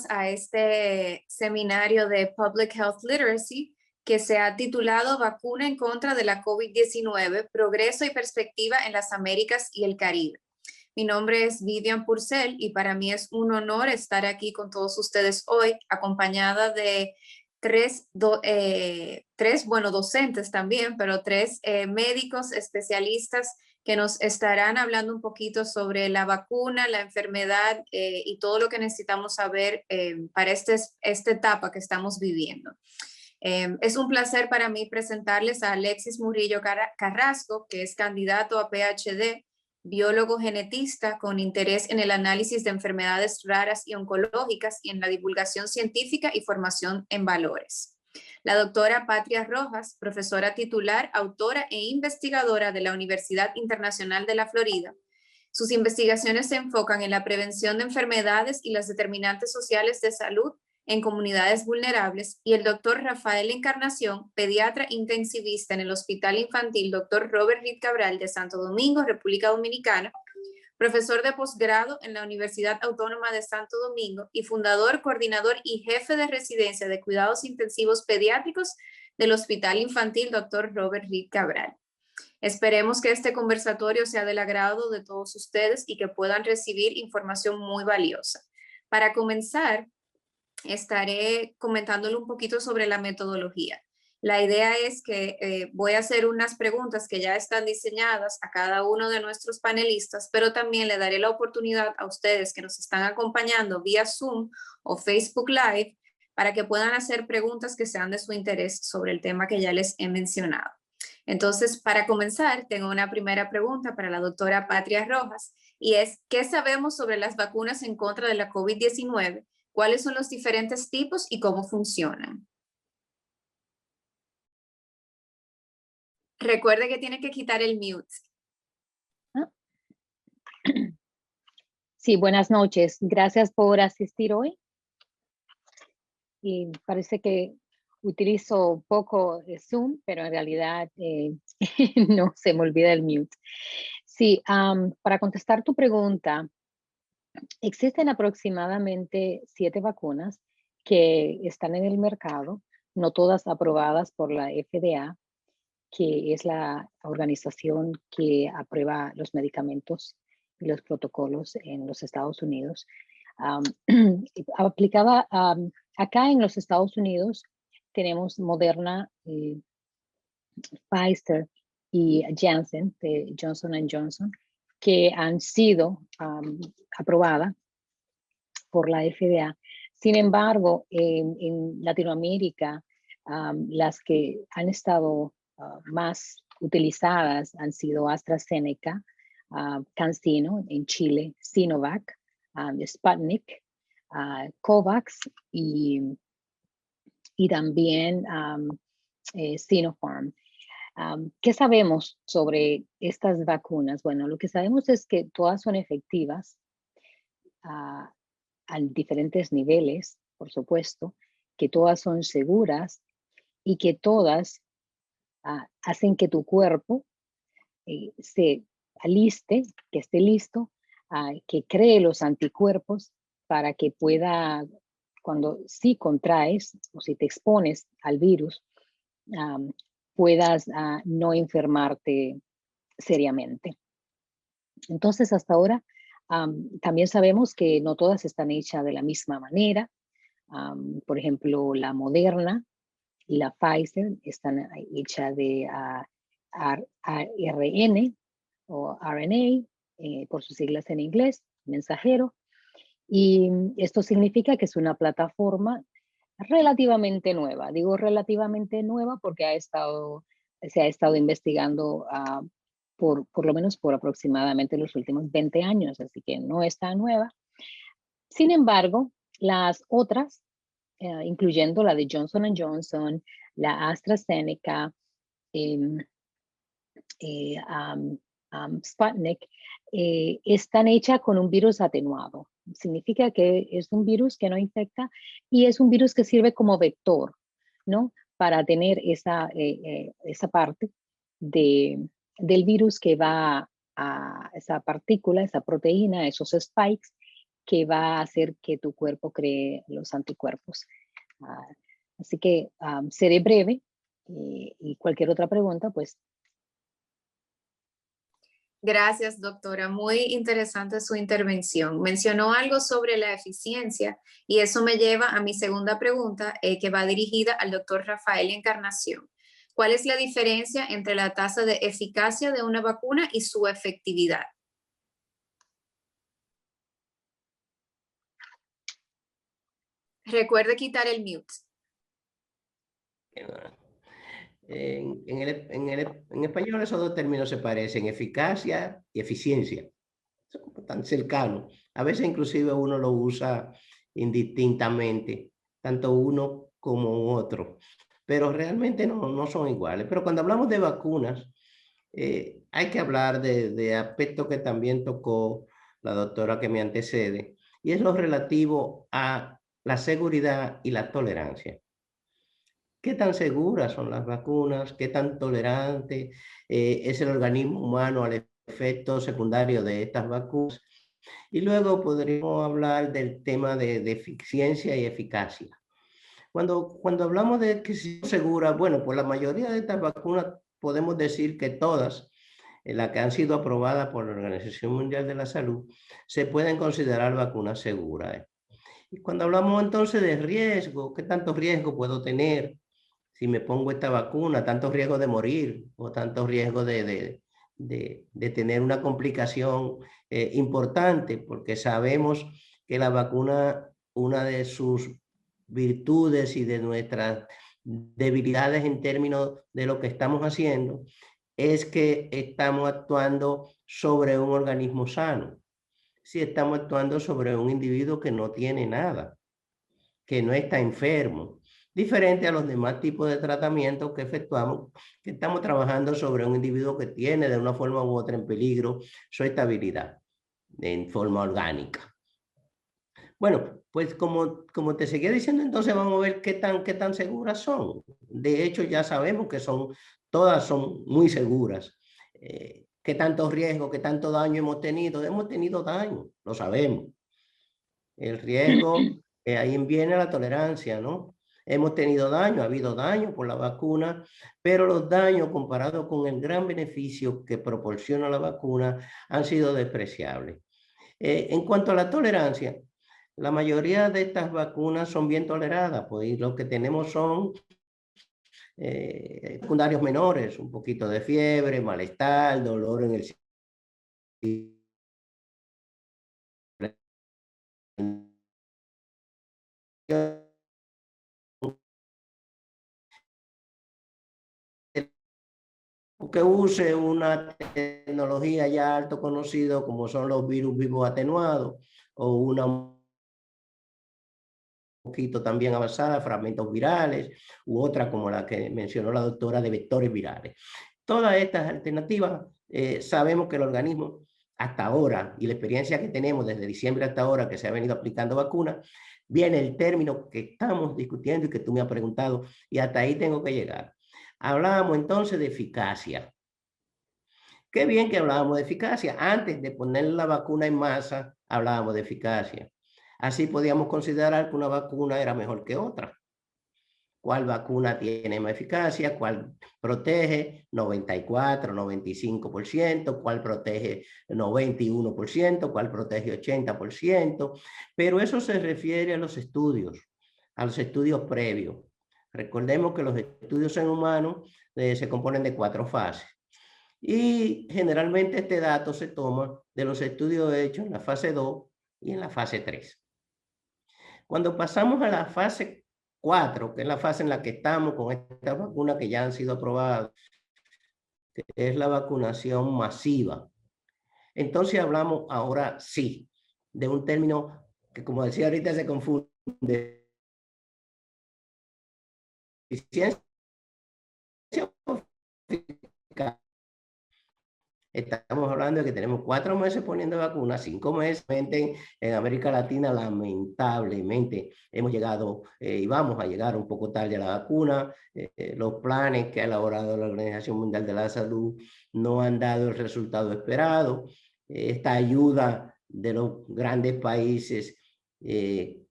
a este seminario de Public Health Literacy que se ha titulado Vacuna en contra de la COVID-19, Progreso y Perspectiva en las Américas y el Caribe. Mi nombre es Vivian Purcell y para mí es un honor estar aquí con todos ustedes hoy, acompañada de tres docentes también, pero tres médicos especialistas que nos estarán hablando un poquito sobre la vacuna, la enfermedad y todo lo que necesitamos saber para esta etapa que estamos viviendo. Es un placer para mí presentarles a Alexis Murillo Carrasco, que es candidato a PhD, biólogo genetista con interés en el análisis de enfermedades raras y oncológicas y en la divulgación científica y formación en valores. La doctora Patria Rojas, profesora titular, autora e investigadora de la Universidad Internacional de la Florida. Sus investigaciones se enfocan en la prevención de enfermedades y las determinantes sociales de salud en comunidades vulnerables, y el doctor Rafael Encarnación, pediatra intensivista en el Hospital Infantil Dr. Robert Reed Cabral de Santo Domingo, República Dominicana, profesor de posgrado en la Universidad Autónoma de Santo Domingo y fundador, coordinador y jefe de residencia de cuidados intensivos pediátricos del Hospital Infantil Dr. Robert Reed Cabral. Esperemos que este conversatorio sea del agrado de todos ustedes y que puedan recibir información muy valiosa. Para comenzar, estaré comentándole un poquito sobre la metodología. La idea es que voy a hacer unas preguntas que ya están diseñadas a cada uno de nuestros panelistas, pero también le daré la oportunidad a ustedes que nos están acompañando vía Zoom o Facebook Live para que puedan hacer preguntas que sean de su interés sobre el tema que ya les he mencionado. Entonces, para comenzar, tengo una primera pregunta para la doctora Patria Rojas y es, ¿qué sabemos sobre las vacunas en contra de la COVID-19? ¿Cuáles son los diferentes tipos y cómo funcionan? Recuerde que tiene que quitar el mute. Sí, buenas noches. Gracias por asistir hoy. Y parece que utilizo poco Zoom, pero en realidad no se me olvida el mute. Sí, para contestar tu pregunta, existen aproximadamente 7 vacunas que están en el mercado, no todas aprobadas por la FDA, que es la organización que aprueba los medicamentos y los protocolos en los Estados Unidos. Aplicada acá en los Estados Unidos, tenemos Moderna, Pfizer y Janssen, de Johnson Johnson, que han sido aprobadas por la FDA. Sin embargo, en Latinoamérica, las que han estado más utilizadas han sido AstraZeneca, CanSino en Chile, Sinovac, Sputnik, COVAX y también Sinopharm. ¿Qué sabemos sobre estas vacunas? Bueno, lo que sabemos es que todas son efectivas a diferentes niveles, por supuesto, que todas son seguras y que todas hacen que tu cuerpo se aliste, que esté listo, que cree los anticuerpos para que pueda, cuando sí contraes o si te expones al virus, puedas no enfermarte seriamente. Entonces, hasta ahora, también sabemos que no todas están hechas de la misma manera. Por ejemplo, la Moderna y la Pfizer están hechas de ARN o RNA, por sus siglas en inglés, mensajero. Y esto significa que es una plataforma relativamente nueva. Digo relativamente nueva porque se ha estado investigando por lo menos por aproximadamente los últimos 20 años, así que no es tan nueva. Sin embargo, las otras, incluyendo la de Johnson Johnson, la AstraZeneca, Sputnik, están hechas con un virus atenuado. Significa que es un virus que no infecta y es un virus que sirve como vector, ¿no? Para tener esa parte del virus que va a esa partícula, esa proteína, esos spikes, que va a hacer que tu cuerpo cree los anticuerpos. Ah, Así que seré breve y cualquier otra pregunta, pues Gracias, doctora. Muy interesante su intervención. Mencionó algo sobre la eficiencia y eso me lleva a mi segunda pregunta, que va dirigida al doctor Rafael Encarnación. ¿Cuál es la diferencia entre la tasa de eficacia de una vacuna y su efectividad? Recuerde quitar el mute. En español esos dos términos se parecen, eficacia y eficiencia. Son como tan cercanos. A veces inclusive uno lo usa indistintamente, tanto uno como otro, pero realmente no son iguales. Pero cuando hablamos de vacunas, hay que hablar de aspectos que también tocó la doctora que me antecede, y es lo relativo a la seguridad y la tolerancia. ¿Qué tan seguras son las vacunas? ¿Qué tan tolerante es el organismo humano al efecto secundario de estas vacunas? Y luego podríamos hablar del tema de eficiencia y eficacia. Cuando hablamos de que son seguras, bueno, pues la mayoría de estas vacunas podemos decir que todas, las que han sido aprobadas por la Organización Mundial de la Salud, se pueden considerar vacunas seguras. Y cuando hablamos entonces de riesgo, ¿qué tanto riesgo puedo tener si me pongo esta vacuna? ¿Tanto riesgo de morir o tanto riesgo de tener una complicación importante? Porque sabemos que la vacuna, una de sus virtudes y de nuestras debilidades en términos de lo que estamos haciendo es que estamos actuando sobre un organismo sano. Si estamos actuando sobre un individuo que no tiene nada, que no está enfermo, diferente a los demás tipos de tratamientos que efectuamos, que estamos trabajando sobre un individuo que tiene de una forma u otra en peligro su estabilidad en forma orgánica. Bueno, pues como te seguía diciendo, entonces vamos a ver qué tan seguras son. De hecho, ya sabemos que todas son muy seguras. ¿Qué tanto riesgo, qué tanto daño hemos tenido? Hemos tenido daño, lo sabemos. El riesgo, ahí viene la tolerancia, ¿no? Hemos tenido daño, ha habido daño por la vacuna, pero los daños comparados con el gran beneficio que proporciona la vacuna han sido despreciables. En cuanto a la tolerancia, la mayoría de estas vacunas son bien toleradas, pues lo que tenemos son secundarios menores, un poquito de fiebre, malestar, dolor en el que use una tecnología ya alto conocido como son los virus vivos atenuados o una un poquito también avanzada, fragmentos virales, u otra como la que mencionó la doctora de vectores virales. Todas estas alternativas, sabemos que el organismo hasta ahora, y la experiencia que tenemos desde diciembre hasta ahora que se ha venido aplicando vacunas, viene el término que estamos discutiendo y que tú me has preguntado, y hasta ahí tengo que llegar. Hablábamos entonces de eficacia. Qué bien que hablábamos de eficacia. Antes de poner la vacuna en masa, hablábamos de eficacia. Así podíamos considerar que una vacuna era mejor que otra. ¿Cuál vacuna tiene más eficacia? ¿Cuál protege? 94, 95%. ¿Cuál protege 91%? ¿Cuál protege 80%? Pero eso se refiere a los estudios previos. Recordemos que los estudios en humanos se componen de 4 fases. Y generalmente este dato se toma de los estudios hechos en la fase 2 y en la fase 3. Cuando pasamos a la fase 4, que es la fase en la que estamos con estas vacunas que ya han sido aprobadas, que es la vacunación masiva, entonces hablamos ahora sí de un término que, como decía ahorita, se confunde. Eficiencia o eficacia. Estamos hablando de que tenemos 4 meses poniendo vacunas, 5 meses en América Latina. Lamentablemente hemos llegado y vamos a llegar un poco tarde a la vacuna. Los planes que ha elaborado la Organización Mundial de la Salud no han dado el resultado esperado. Esta ayuda de los grandes países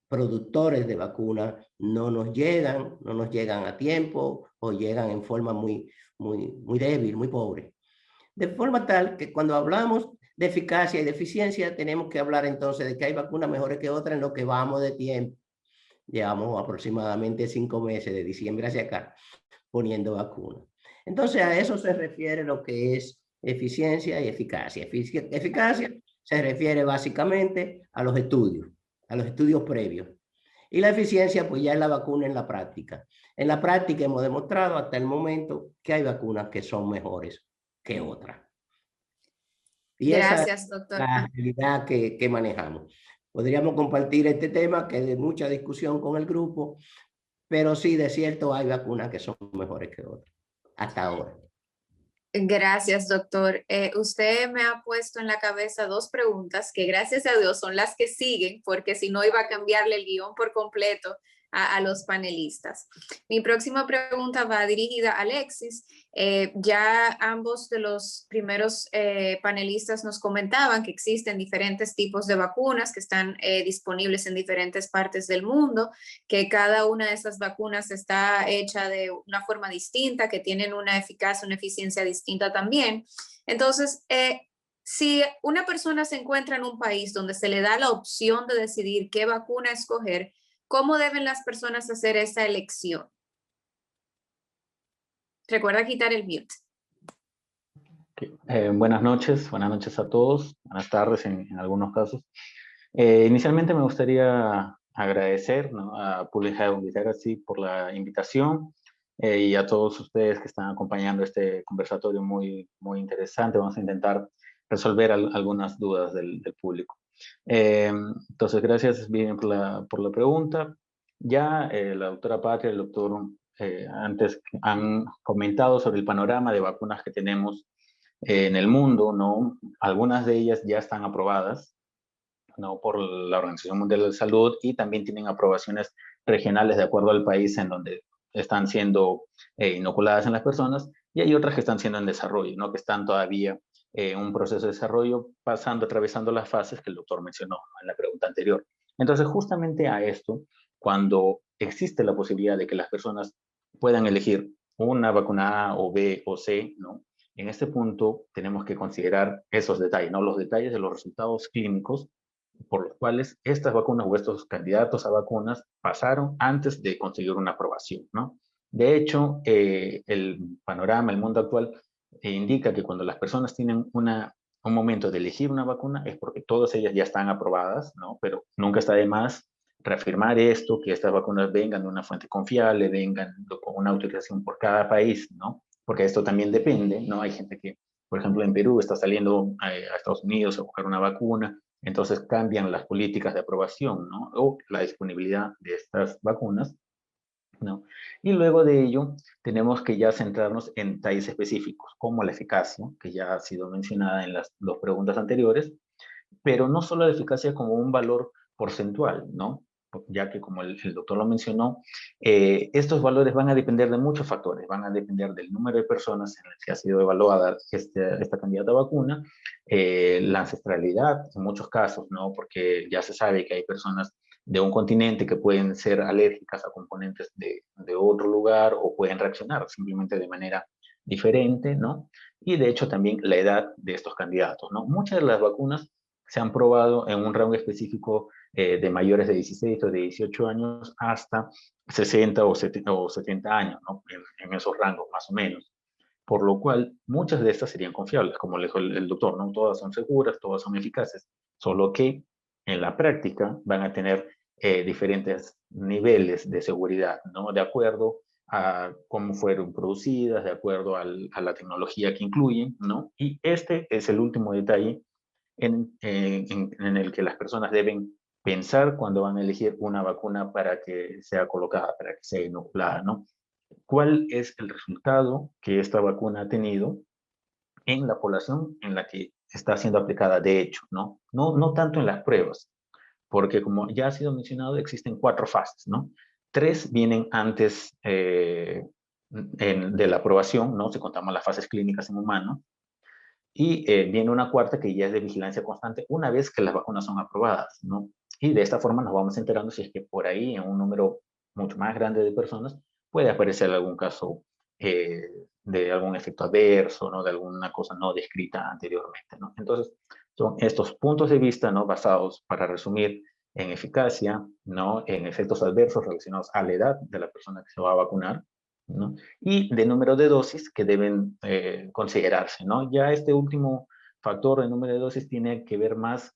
productores de vacunas no nos llegan a tiempo o llegan en forma muy débil, muy pobre. De forma tal que cuando hablamos de eficacia y de eficiencia, tenemos que hablar entonces de que hay vacunas mejores que otras en lo que vamos de tiempo. Llevamos aproximadamente 5 meses, de diciembre hacia acá, poniendo vacunas. Entonces a eso se refiere lo que es eficiencia y eficacia. Eficacia se refiere básicamente a los estudios previos. Y la eficiencia, pues ya es la vacuna en la práctica. En la práctica hemos demostrado hasta el momento que hay vacunas que son mejores que otras. Y Gracias, esa doctor. es la realidad que manejamos. Podríamos compartir este tema que es de mucha discusión con el grupo, pero sí, de cierto, hay vacunas que son mejores que otras, hasta ahora. Gracias, doctor. Usted me ha puesto en la cabeza 2 preguntas que gracias a Dios son las que siguen, porque si no iba a cambiarle el guión por completo a los panelistas. Mi próxima pregunta va dirigida a Alexis. Ya ambos de los primeros panelistas nos comentaban que existen diferentes tipos de vacunas que están disponibles en diferentes partes del mundo, que cada una de esas vacunas está hecha de una forma distinta, que tienen una eficacia, una eficiencia distinta también. Entonces, si una persona se encuentra en un país donde se le da la opción de decidir qué vacuna escoger, ¿cómo deben las personas hacer esa elección? Recuerda quitar el mute. Buenas noches a todos, buenas tardes en algunos casos. Inicialmente me gustaría agradecer, ¿no?, a Public Health Literacy por la invitación y a todos ustedes que están acompañando este conversatorio muy interesante. Vamos a intentar resolver algunas dudas del público. Entonces, gracias bien por la pregunta. Ya la doctora Patria y el doctor antes han comentado sobre el panorama de vacunas que tenemos en el mundo, ¿no? Algunas de ellas ya están aprobadas, ¿no?, por la Organización Mundial de la Salud, y también tienen aprobaciones regionales de acuerdo al país en donde están siendo inoculadas en las personas, y hay otras que están siendo en desarrollo, ¿no?, que están todavía en un proceso de desarrollo, atravesando las fases que el doctor mencionó en la pregunta anterior. Entonces, justamente a esto, cuando existe la posibilidad de que las personas puedan elegir una vacuna A o B o C, ¿no?, en este punto tenemos que considerar esos detalles, ¿no?, los detalles de los resultados clínicos por los cuales estas vacunas o estos candidatos a vacunas pasaron antes de conseguir una aprobación, ¿no? De hecho, el panorama, el mundo actual, indica que cuando las personas tienen un momento de elegir una vacuna es porque todas ellas ya están aprobadas, ¿no? Pero nunca está de más reafirmar esto, que estas vacunas vengan de una fuente confiable, vengan con una autorización por cada país, ¿no? Porque esto también depende, ¿no? Hay gente que, por ejemplo, en Perú está saliendo a Estados Unidos a buscar una vacuna, entonces cambian las políticas de aprobación, ¿no?, o la disponibilidad de estas vacunas, ¿no? Y luego de ello tenemos que ya centrarnos en detalles específicos, como la eficacia, que ya ha sido mencionada en las 2 preguntas anteriores, pero no solo la eficacia como un valor porcentual, ¿no?, ya que como el doctor lo mencionó, estos valores van a depender de muchos factores, van a depender del número de personas en las que ha sido evaluada esta candidata vacuna, la ancestralidad en muchos casos, ¿no?, porque ya se sabe que hay personas de un continente que pueden ser alérgicas a componentes de otro lugar o pueden reaccionar simplemente de manera diferente, ¿no? Y de hecho también la edad de estos candidatos, ¿no? Muchas de las vacunas se han probado en un rango específico de mayores de 16 o de 18 años hasta 60 o 70 años, ¿no?, en esos rangos más o menos. Por lo cual, muchas de estas serían confiables, como le dijo el doctor, ¿no? Todas son seguras, todas son eficaces, solo que en la práctica van a tener diferentes niveles de seguridad, ¿no?, de acuerdo a cómo fueron producidas, de acuerdo a la tecnología que incluyen, ¿no? Y este es el último detalle en el que las personas deben pensar cuando van a elegir una vacuna para que sea colocada, para que sea inoculada, ¿no? ¿Cuál es el resultado que esta vacuna ha tenido en la población en la que está siendo aplicada de hecho, ¿no? No tanto en las pruebas, porque como ya ha sido mencionado, existen 4 fases, ¿no? 3 vienen antes de la aprobación, ¿no? Si contamos las fases clínicas en humanos, Y viene una cuarta que ya es de vigilancia constante una vez que las vacunas son aprobadas, ¿no? Y de esta forma nos vamos enterando si es que por ahí en un número mucho más grande de personas puede aparecer algún caso de algún efecto adverso, ¿no? De alguna cosa no descrita anteriormente, ¿no? Entonces, son estos puntos de vista, ¿no? Basados, para resumir, en eficacia, ¿no? En efectos adversos relacionados a la edad de la persona que se va a vacunar, ¿no? Y de número de dosis que deben considerarse, ¿no? Ya este último factor de número de dosis tiene que ver más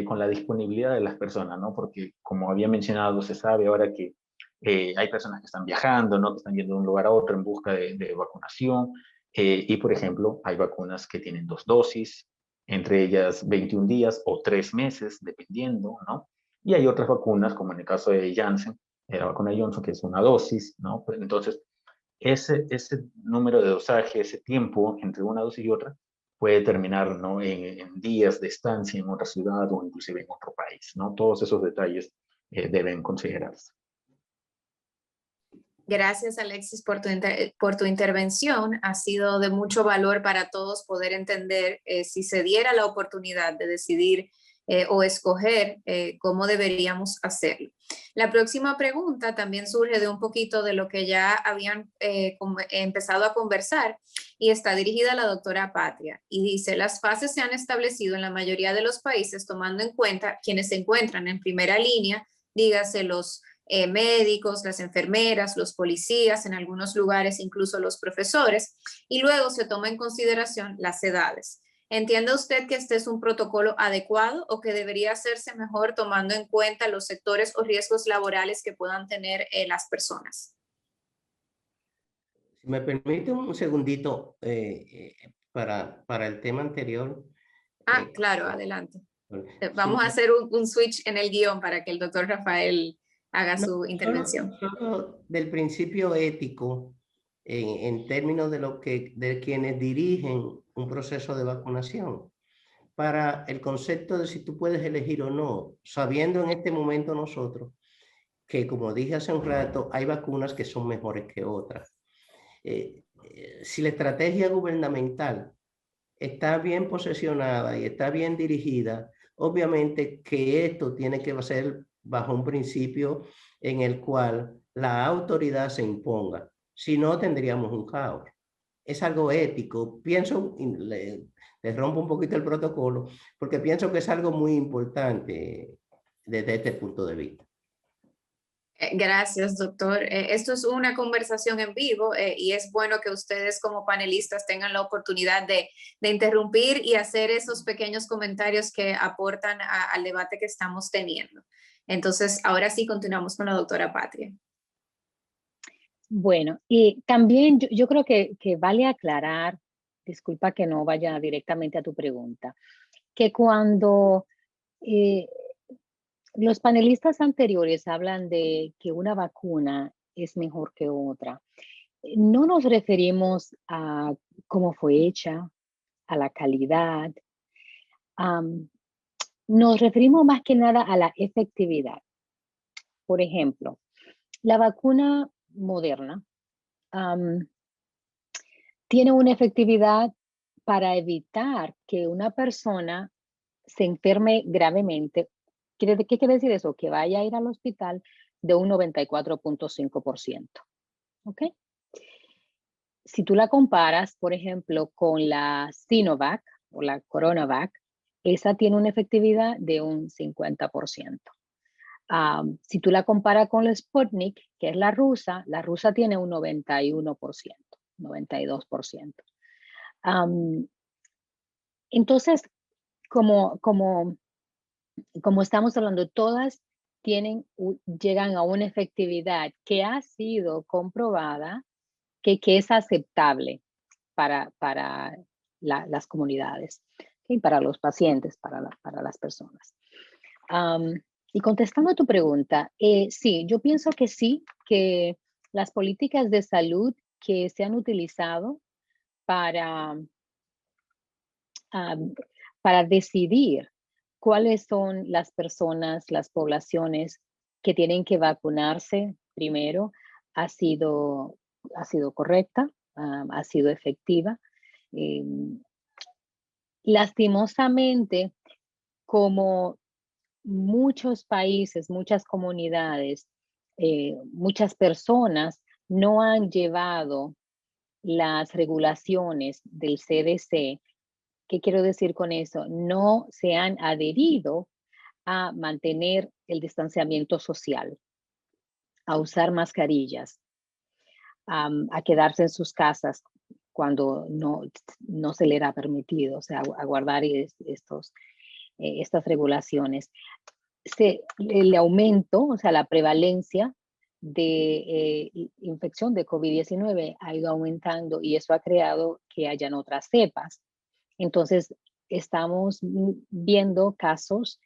con la disponibilidad de las personas, ¿no? Porque como había mencionado, se sabe ahora que hay personas que están viajando, ¿no? Que están yendo de un lugar a otro en busca de vacunación. Y, por ejemplo, hay vacunas que tienen 2 dosis, entre ellas 21 días o 3 meses, dependiendo, ¿no? Y hay otras vacunas, como en el caso de Janssen, la vacuna de Johnson, que es una dosis, ¿no? Pues entonces, ese número de dosaje, ese tiempo entre una dosis y otra, puede terminar, ¿no? En días de estancia en otra ciudad o inclusive en otro país, ¿no? Todos esos detalles deben considerarse. Gracias, Alexis, por tu intervención. Ha sido de mucho valor para todos poder entender si se diera la oportunidad de decidir o escoger cómo deberíamos hacerlo. La próxima pregunta también surge de un poquito de lo que ya habían empezado a conversar y está dirigida a la doctora Patria. Y dice, las fases se han establecido en la mayoría de los países tomando en cuenta quienes se encuentran en primera línea, dígase los médicos, las enfermeras, los policías, en algunos lugares incluso los profesores, y luego se toma en consideración las edades. ¿Entiende usted que este es un protocolo adecuado o que debería hacerse mejor tomando en cuenta los sectores o riesgos laborales que puedan tener las personas? Si me permite un segundito para el tema anterior. Claro, adelante. Sí, Vamos a hacer un switch en el guión para que el doctor Rafael haga no, su intervención. solo del principio ético en términos de quienes dirigen un proceso de vacunación, para el concepto de si tú puedes elegir o no, sabiendo en este momento nosotros que, como dije hace un rato, hay vacunas que son mejores que otras. Si la estrategia gubernamental está bien posesionada y está bien dirigida, obviamente que esto tiene que ser bajo un principio en el cual la autoridad se imponga. Si no, tendríamos un caos. Es algo ético. Pienso, le rompo un poquito el protocolo, porque pienso que es algo muy importante desde este punto de vista. Gracias, doctor. Esto es una conversación en vivo y es bueno que ustedes como panelistas tengan la oportunidad de interrumpir y hacer esos pequeños comentarios que aportan al debate que estamos teniendo. Entonces, ahora sí continuamos con la doctora Patria. Bueno, y también yo creo que vale aclarar, disculpa que no vaya directamente a tu pregunta, que cuando los panelistas anteriores hablan de que una vacuna es mejor que otra, no nos referimos a cómo fue hecha, a la calidad, nos referimos más que nada a la efectividad. Por ejemplo, la vacuna Moderna tiene una efectividad para evitar que una persona se enferme gravemente. ¿Qué quiere decir eso? Que vaya a ir al hospital de un 94.5%. ¿Ok? Si tú la comparas, por ejemplo, con la Sinovac o la CoronaVac, esa tiene una efectividad de un 50%. Si tú la comparas con la Sputnik, que es la rusa tiene un 91%, 92%. Entonces, como estamos hablando, todas llegan a una efectividad que ha sido comprobada que es aceptable para las comunidades, y para los pacientes, para las personas. Y contestando a tu pregunta, sí, yo pienso que sí, que las políticas de salud que se han utilizado para decidir cuáles son las personas, las poblaciones que tienen que vacunarse primero, ha sido correcta, ha sido efectiva. lastimosamente, como muchos países, muchas comunidades, muchas personas no han llevado las regulaciones del CDC. ¿Qué quiero decir con eso? No se han adherido a mantener el distanciamiento social, a usar mascarillas, a quedarse en sus casas cuando no se le era permitido, o sea, a guardar estas regulaciones. El aumento, o sea, la prevalencia de infección de COVID-19 ha ido aumentando y eso ha creado que hayan otras cepas. Entonces, estamos viendo casos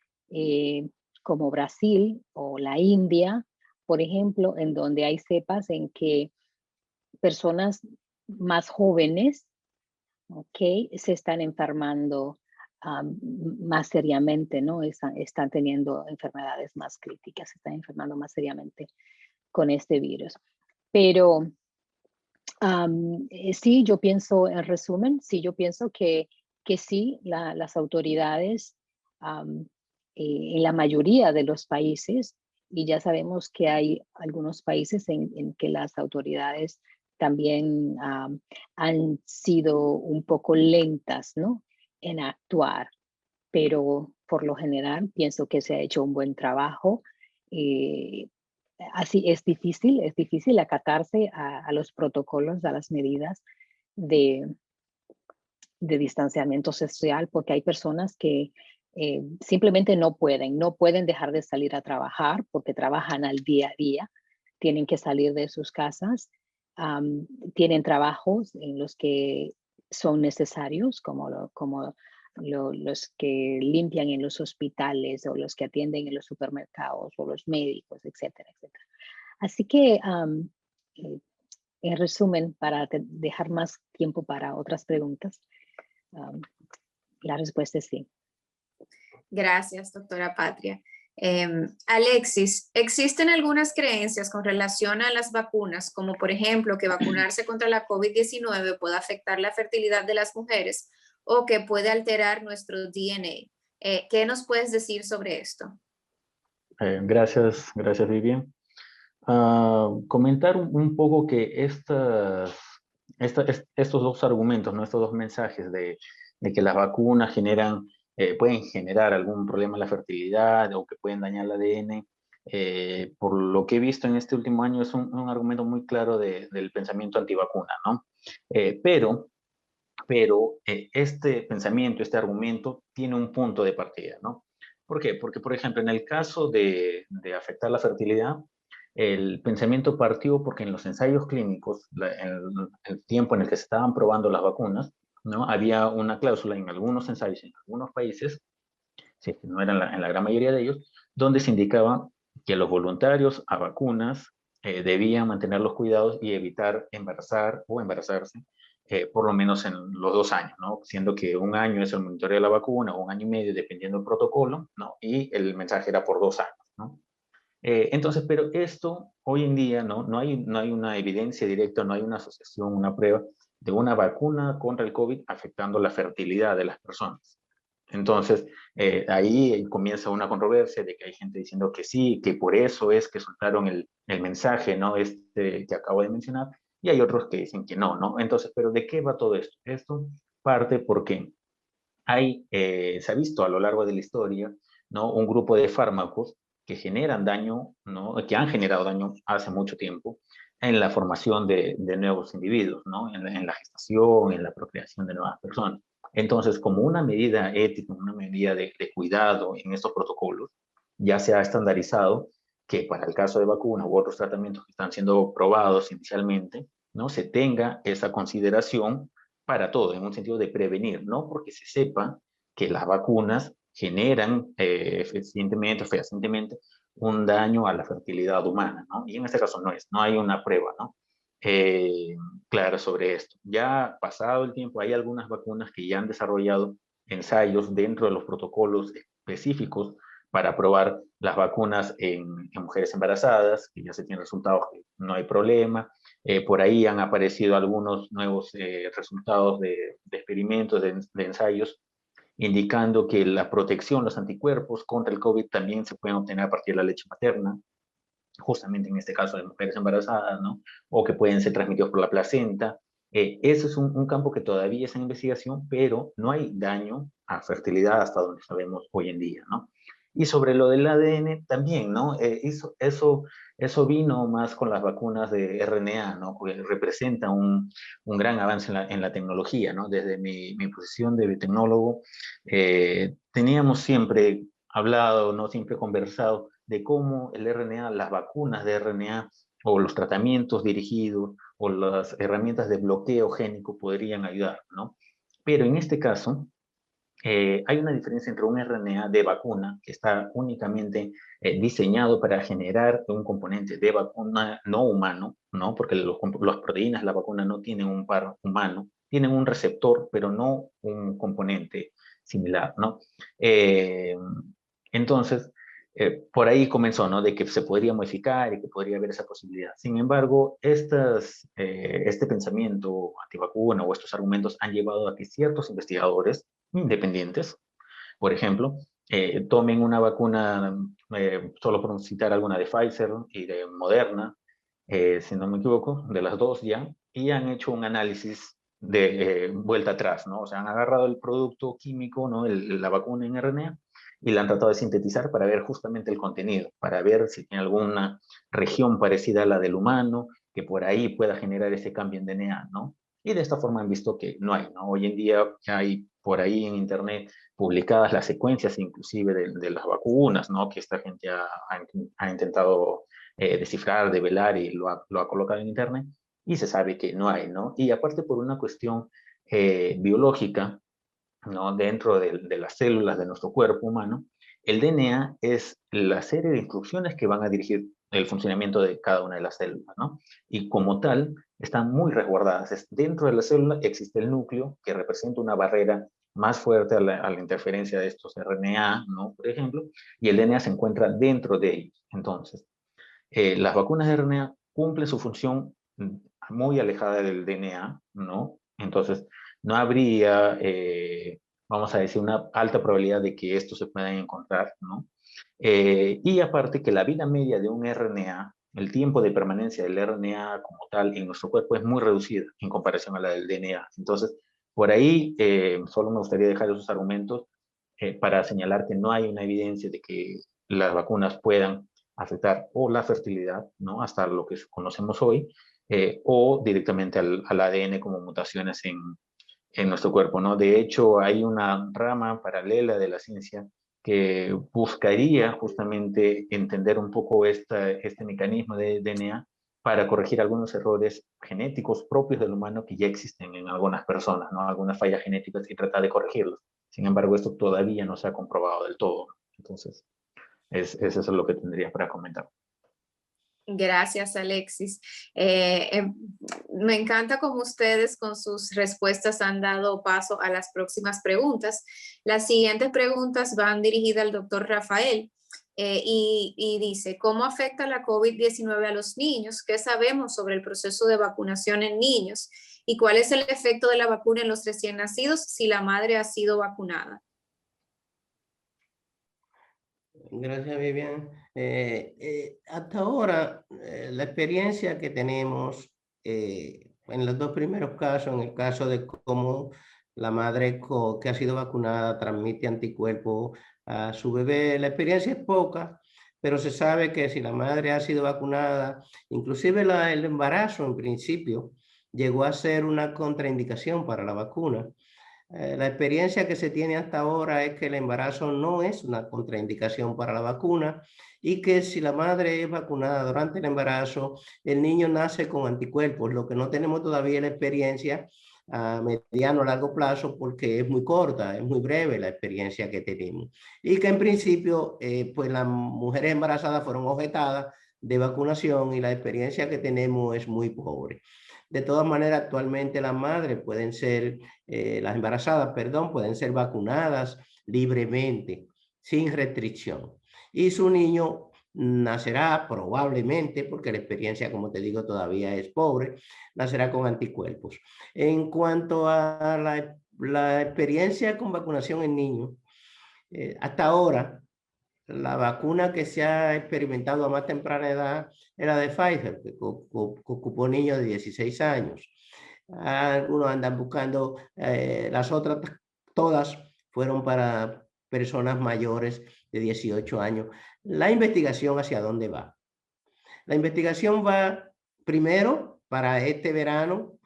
como Brasil o la India, por ejemplo, en donde hay cepas en que personas más jóvenes, se están enfermando más seriamente, ¿no? Están teniendo enfermedades más críticas, se están enfermando más seriamente con este virus. Pero sí, yo pienso, en resumen, sí, yo pienso que sí, las autoridades en la mayoría de los países, y ya sabemos que hay algunos países en que las autoridades también han sido un poco lentas, ¿no?, en actuar, pero por lo general pienso que se ha hecho un buen trabajo. Así es difícil acatarse a los protocolos, a las medidas de distanciamiento social, porque hay personas que simplemente no pueden dejar de salir a trabajar porque trabajan al día a día, tienen que salir de sus casas, tienen trabajos en los que son necesarios, como los que limpian en los hospitales o los que atienden en los supermercados o los médicos, etcétera, etcétera. Así que, en resumen, para dejar más tiempo para otras preguntas, la respuesta es sí. Gracias, doctora Patria. Alexis, ¿existen algunas creencias con relación a las vacunas, como por ejemplo que vacunarse contra la COVID-19 puede afectar la fertilidad de las mujeres o que puede alterar nuestro DNA? ¿Qué nos puedes decir sobre esto? Gracias, Vivian. Comentar un poco que estos dos argumentos, ¿no?, estos dos mensajes de que las vacunas pueden generar algún problema en la fertilidad o que pueden dañar el ADN, por lo que he visto en este último año es un argumento muy claro del pensamiento antivacuna, ¿no? Pero este pensamiento, este argumento tiene un punto de partida, ¿no? ¿Por qué? Porque, por ejemplo, en el caso de afectar la fertilidad, el pensamiento partió porque en los ensayos clínicos, en el tiempo en el que se estaban probando las vacunas, ¿no?, había una cláusula en algunos ensayos, en algunos países, sí, no era en la gran mayoría de ellos, donde se indicaba que los voluntarios a vacunas debían mantener los cuidados y evitar embarazar o embarazarse por lo menos en los 2 años, ¿no? Siendo que 1 año es el monitoreo de la vacuna, o 1 año y medio, dependiendo del protocolo, ¿no? Y el mensaje era por 2 años, ¿no? Entonces, pero esto hoy en día no hay una evidencia directa, no hay una asociación, una prueba de una vacuna contra el COVID afectando la fertilidad de las personas. Entonces, ahí comienza una controversia de que hay gente diciendo que sí, que por eso es que soltaron el mensaje, ¿no?, que acabo de mencionar, y hay otros que dicen que no, ¿no? Entonces, ¿pero de qué va todo esto? Esto parte porque se ha visto a lo largo de la historia, ¿no?, un grupo de fármacos que generan daño, ¿no?, que han generado daño hace mucho tiempo en la formación de nuevos individuos, ¿no?, en la gestación, en la procreación de nuevas personas. Entonces, como una medida ética, una medida de cuidado en estos protocolos, ya se ha estandarizado que para el caso de vacunas u otros tratamientos que están siendo probados inicialmente, ¿no?, se tenga esa consideración para todo, en un sentido de prevenir, no porque se sepa que las vacunas generan fehacientemente un daño a la fertilidad humana, ¿no? Y en este caso no hay una prueba, ¿no?, clara sobre esto. Ya pasado el tiempo, hay algunas vacunas que ya han desarrollado ensayos dentro de los protocolos específicos para probar las vacunas en mujeres embarazadas, que ya se tienen resultados que no hay problema. Por ahí han aparecido algunos nuevos resultados de experimentos, de ensayos indicando que la protección, los anticuerpos contra el COVID también se pueden obtener a partir de la leche materna, justamente en este caso de mujeres embarazadas, ¿no? O que pueden ser transmitidos por la placenta. Eso es un campo que todavía está en investigación, pero no hay daño a fertilidad hasta donde sabemos hoy en día, ¿no? Y sobre lo del ADN también, ¿no? Eso vino más con las vacunas de RNA, ¿no? Porque representa un gran avance en la tecnología, ¿no? Desde mi posición de biotecnólogo, teníamos siempre hablado, ¿no? Siempre conversado de cómo el RNA, las vacunas de RNA o los tratamientos dirigidos o las herramientas de bloqueo génico podrían ayudar, ¿no? Pero en este caso, hay una diferencia entre un RNA de vacuna que está únicamente diseñado para generar un componente de vacuna no humano, ¿no? Porque las proteínas de la vacuna no tienen un par humano, tienen un receptor, pero no un componente similar, ¿no? Entonces, por ahí comenzó, ¿no? De que se podría modificar y que podría haber esa posibilidad. Sin embargo, este pensamiento antivacuna o estos argumentos han llevado a que ciertos investigadores independientes, por ejemplo, tomen una vacuna, solo por citar alguna de Pfizer y de Moderna, si no me equivoco, de las dos ya, y han hecho un análisis de vuelta atrás, ¿no? O sea, han agarrado el producto químico, ¿no? La vacuna en RNA, y la han tratado de sintetizar para ver justamente el contenido, para ver si tiene alguna región parecida a la del humano, que por ahí pueda generar ese cambio en DNA, ¿no? Y de esta forma han visto que no hay, ¿no? Hoy en día hay por ahí en internet publicadas las secuencias inclusive de las vacunas, ¿no? Que esta gente ha intentado descifrar, develar y lo ha colocado en internet y se sabe que no hay, ¿no? Y aparte por una cuestión biológica, ¿no? Dentro de las células de nuestro cuerpo humano, el DNA es la serie de instrucciones que van a dirigir el funcionamiento de cada una de las células, ¿no? Y como tal, están muy resguardadas. Dentro de la célula existe el núcleo, que representa una barrera más fuerte a la interferencia de estos RNA, ¿no? Por ejemplo, y el DNA se encuentra dentro de ellos. Entonces, las vacunas de RNA cumplen su función muy alejada del DNA, ¿no? Entonces, no habría, vamos a decir, una alta probabilidad de que estos se puedan encontrar, ¿no? Y aparte que la vida media de un RNA, el tiempo de permanencia del RNA como tal en nuestro cuerpo es muy reducida en comparación a la del DNA. Entonces, por ahí solo me gustaría dejar esos argumentos para señalar que no hay una evidencia de que las vacunas puedan afectar o la fertilidad, ¿no? Hasta lo que conocemos hoy, o directamente al ADN como mutaciones en nuestro cuerpo, ¿no? De hecho, hay una rama paralela de la ciencia que buscaría justamente entender un poco este mecanismo de DNA para corregir algunos errores genéticos propios del humano que ya existen en algunas personas, ¿no? Algunas fallas genéticas y tratar de corregirlos. Sin embargo, esto todavía no se ha comprobado del todo. Entonces, eso es lo que tendría para comentar. Gracias, Alexis. Me encanta cómo ustedes con sus respuestas han dado paso a las próximas preguntas. Las siguientes preguntas van dirigidas al doctor Rafael y dice, ¿cómo afecta la COVID-19 a los niños? ¿Qué sabemos sobre el proceso de vacunación en niños? ¿Y cuál es el efecto de la vacuna en los recién nacidos si la madre ha sido vacunada? Gracias, Vivian. Hasta ahora, la experiencia que tenemos en los dos primeros casos, en el caso de cómo la madre que ha sido vacunada transmite anticuerpos a su bebé, la experiencia es poca, pero se sabe que si la madre ha sido vacunada, inclusive el embarazo en principio llegó a ser una contraindicación para la vacuna. La experiencia que se tiene hasta ahora es que el embarazo no es una contraindicación para la vacuna y que si la madre es vacunada durante el embarazo, el niño nace con anticuerpos. Lo que no tenemos todavía la experiencia a mediano o largo plazo porque es muy corta, es muy breve la experiencia que tenemos. Y que en principio, pues las mujeres embarazadas fueron objetadas de vacunación y la experiencia que tenemos es muy pobre. De todas maneras, actualmente las madres pueden ser, las embarazadas, perdón, pueden ser vacunadas libremente, sin restricción. Y su niño nacerá probablemente, porque la experiencia, como te digo, todavía es pobre, nacerá con anticuerpos. En cuanto a la experiencia con vacunación en niños, hasta ahora, la vacuna que se ha experimentado a más temprana edad era de Pfizer, que ocupó niños de 16 años. Algunos andan buscando, las otras todas fueron para personas mayores de 18 años. La investigación, ¿hacia dónde va? La investigación va primero para este verano.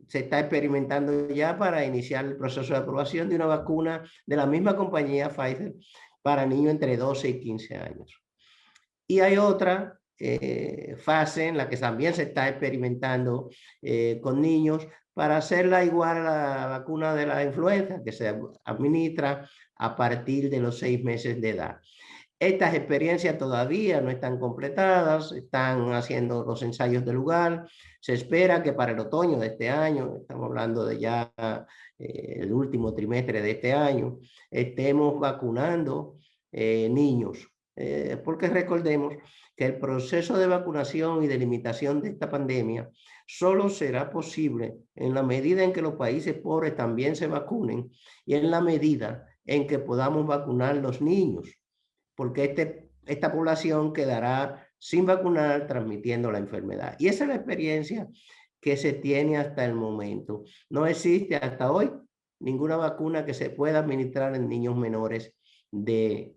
Se está experimentando ya para iniciar el proceso de aprobación de una vacuna de la misma compañía Pfizer para niños entre 12 y 15 años. Y hay otra fase en la que también se está experimentando con niños para hacerla igual a la vacuna de la influenza, que se administra a partir de los 6 meses de edad. Estas experiencias todavía no están completadas, están haciendo los ensayos de lugar. Se espera que para el otoño de este año, estamos hablando de ya el último trimestre de este año, estemos vacunando niños. Porque recordemos que el proceso de vacunación y de limitación de esta pandemia solo será posible en la medida en que los países pobres también se vacunen y en la medida en que podamos vacunar los niños, porque esta población quedará sin vacunar transmitiendo la enfermedad. Y esa es la experiencia que se tiene hasta el momento. No existe hasta hoy ninguna vacuna que se pueda administrar en niños menores de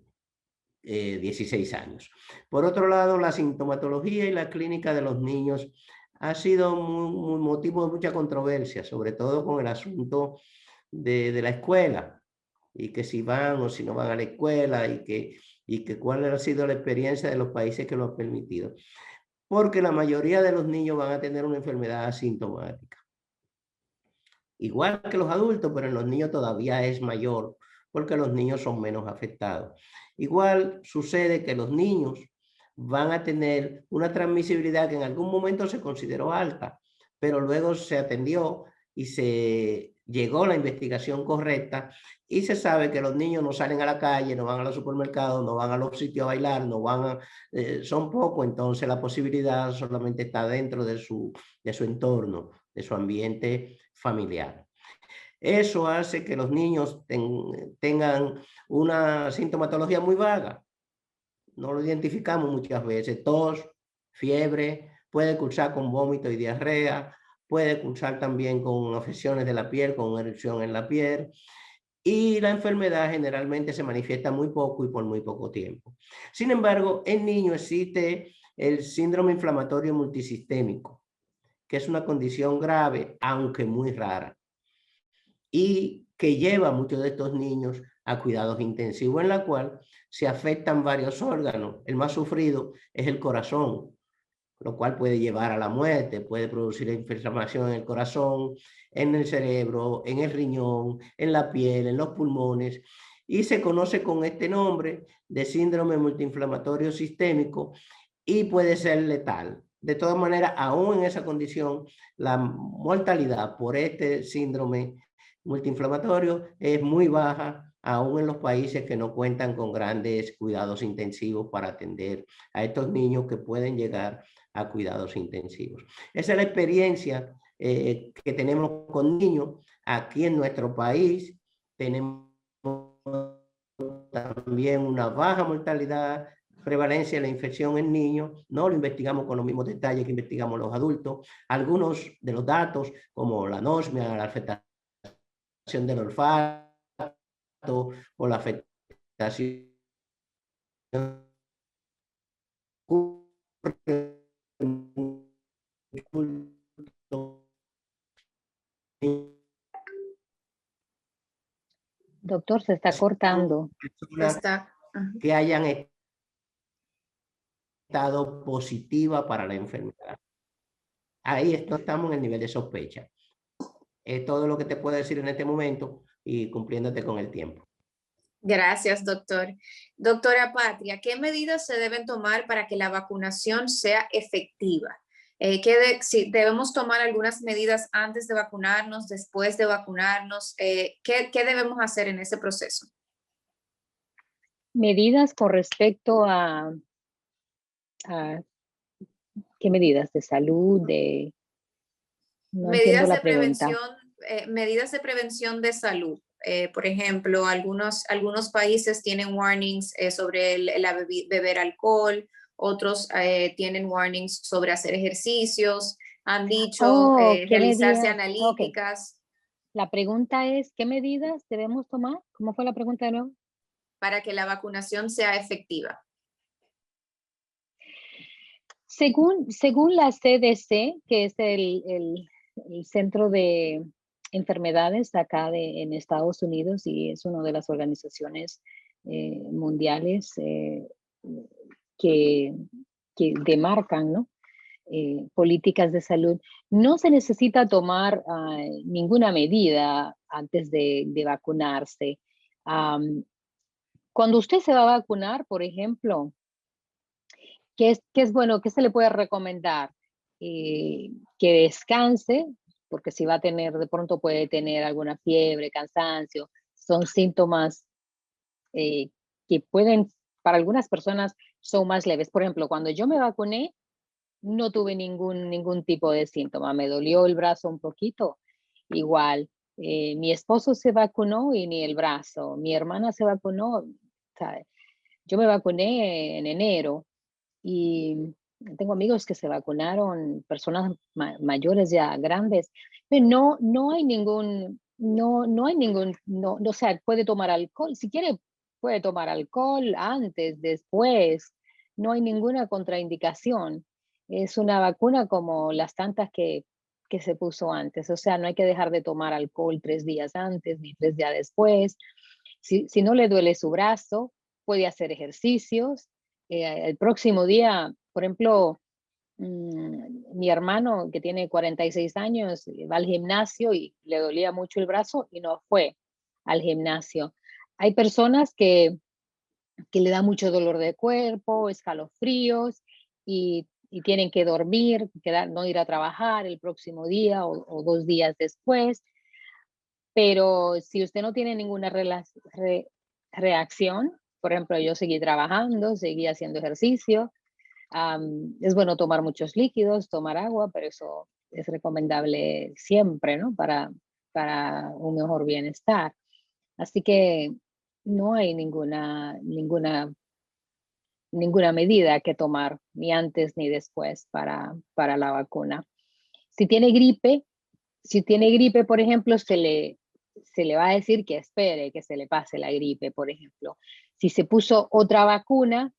16 años. Por otro lado, la sintomatología y la clínica de los niños ha sido un motivo de mucha controversia, sobre todo con el asunto de la escuela, y que si van o si no van a la escuela, y que cuál ha sido la experiencia de los países que lo han permitido. Porque la mayoría de los niños van a tener una enfermedad asintomática. Igual que los adultos, pero en los niños todavía es mayor, porque los niños son menos afectados. Igual sucede que los niños van a tener una transmisibilidad que en algún momento se consideró alta, pero luego se atendió y se llegó a la investigación correcta y se sabe que los niños no salen a la calle, no van a los supermercados, no van a los sitios a bailar, no van son pocos, entonces la posibilidad solamente está dentro de su entorno, de su ambiente familiar. Eso hace que los niños tengan una sintomatología muy vaga. No lo identificamos muchas veces. Tos, fiebre, puede cursar con vómito y diarrea, puede cursar también con afecciones de la piel, con erupción en la piel. Y la enfermedad generalmente se manifiesta muy poco y por muy poco tiempo. Sin embargo, en niños existe el síndrome inflamatorio multisistémico, que es una condición grave, aunque muy rara, y que lleva a muchos de estos niños a cuidados intensivos, en la cual se afectan varios órganos. El más sufrido es el corazón, lo cual puede llevar a la muerte, puede producir inflamación en el corazón, en el cerebro, en el riñón, en la piel, en los pulmones, y se conoce con este nombre de síndrome multiinflamatorio sistémico y puede ser letal. De todas maneras, aún en esa condición, la mortalidad por este síndrome multiinflamatorio es muy baja, aún en los países que no cuentan con grandes cuidados intensivos para atender a estos niños que pueden llegar a cuidados intensivos. Esa es la experiencia que tenemos con niños. Aquí en nuestro país tenemos también una baja mortalidad, prevalencia de la infección en niños. No lo investigamos con los mismos detalles que investigamos los adultos. Algunos de los datos, como la anosmia, la afectación del olfato o la afectación Doctor, se está cortando. Que hayan estado positiva para la enfermedad. Ahí estamos en el nivel de sospecha. Es todo lo que te puedo decir en este momento y cumpliéndote con el tiempo. Gracias, doctor. Doctora Patria, ¿qué medidas se deben tomar para que la vacunación sea efectiva? Si debemos tomar algunas medidas antes de vacunarnos, después de vacunarnos, ¿qué debemos hacer en ese proceso? Medidas con respecto a ¿qué medidas? ¿De salud? No Medidas entiendo la de pregunta. prevención medidas de prevención de salud. Por ejemplo, algunos países tienen warnings sobre beber alcohol, otros tienen warnings sobre hacer ejercicios, han dicho ¿Qué realizarse medidas? Ok, analíticas la pregunta es, ¿qué medidas debemos tomar? ¿Cómo fue la pregunta de nuevo? para que la vacunación sea efectiva. Según la CDC, que es el Centro de Enfermedades acá en Estados Unidos y es una de las organizaciones mundiales que, que demarcan, ¿no? Políticas de salud, no se necesita tomar ninguna medida antes de vacunarse. Cuando usted se va a vacunar, por ejemplo, ¿qué es bueno? ¿Qué se le puede recomendar? Que descanse, porque si va a tener, de pronto puede tener alguna fiebre, cansancio, son síntomas que pueden, para algunas personas, son más leves. Por ejemplo, cuando yo me vacuné, no tuve ningún tipo de síntoma. Me dolió el brazo un poquito, igual. Mi esposo se vacunó y ni el brazo. Mi hermana se vacunó. O sea, yo me vacuné en enero y tengo amigos que se vacunaron, personas mayores ya grandes, pero no hay no, o sea, puede tomar alcohol, si quiere puede tomar alcohol antes, después, no hay ninguna contraindicación. Es una vacuna como las tantas que se puso antes, o sea, no hay que dejar de tomar alcohol 3 días antes ni 3 días después. Si no le duele su brazo, puede hacer ejercicios. El próximo día, por ejemplo, mi hermano que tiene 46 años va al gimnasio y le dolía mucho el brazo y no fue al gimnasio. Hay personas que le da mucho dolor de cuerpo, escalofríos y tienen que dormir, no ir a trabajar el próximo día o 2 días después. Pero si usted no tiene ninguna reacción, por ejemplo, yo seguí trabajando, seguí haciendo ejercicio, es bueno tomar muchos líquidos, tomar agua, pero eso es recomendable siempre, ¿no? Para un mejor bienestar. Así que no hay ninguna medida que tomar, ni antes ni después para la vacuna. Si tiene gripe, por ejemplo, se le va a decir que espere que se le pase la gripe, por ejemplo. Si se puso otra vacuna,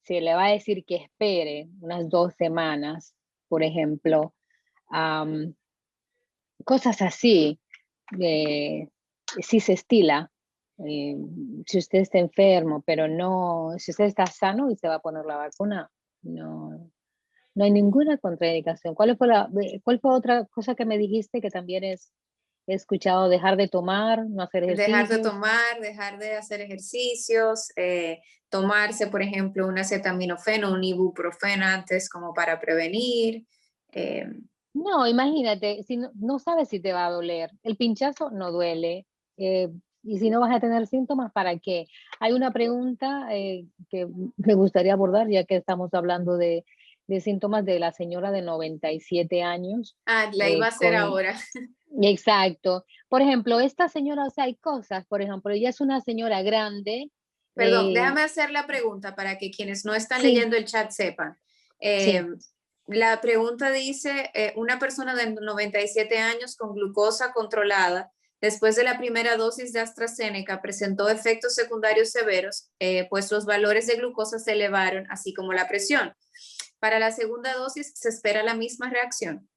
se le va a decir que espere unas 2 semanas, por ejemplo. Cosas así, si se estila. Si usted está enfermo, pero no, si usted está sano y se va a poner la vacuna, no hay ninguna contraindicación. ¿Cuál fue otra cosa que me dijiste que también he escuchado? Dejar de tomar, no hacer Dejar de ejercicios. tomar, dejar de hacer ejercicios, tomarse, por ejemplo, un acetaminofeno, un ibuprofeno antes como para prevenir. No, imagínate, si no sabes si te va a doler. El pinchazo no duele. Y si no vas a tener síntomas, ¿para qué? Hay una pregunta que me gustaría abordar, ya que estamos hablando de síntomas de la señora de 97 años. La iba a hacer ahora. Exacto. Por ejemplo, esta señora, o sea, hay cosas, por ejemplo, ella es una señora grande. Perdón, déjame hacer la pregunta para que quienes no están Sí, leyendo el chat sepan. sí. La pregunta dice, una persona de 97 años con glucosa controlada después de la primera dosis de AstraZeneca presentó efectos secundarios severos, pues los valores de glucosa se elevaron, así como la presión. Para la segunda dosis se espera la misma reacción.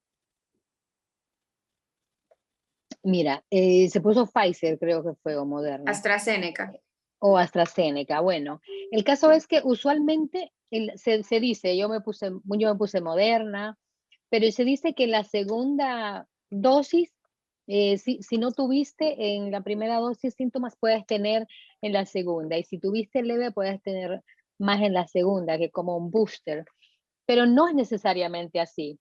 Mira, se puso Pfizer, creo que fue, o Moderna. AstraZeneca. O AstraZeneca. Bueno, el caso es que usualmente se dice, yo me puse Moderna, pero se dice que la segunda dosis, si no tuviste en la primera dosis síntomas, puedes tener en la segunda. Y si tuviste leve, puedes tener más en la segunda, que como un booster. Pero no es necesariamente así.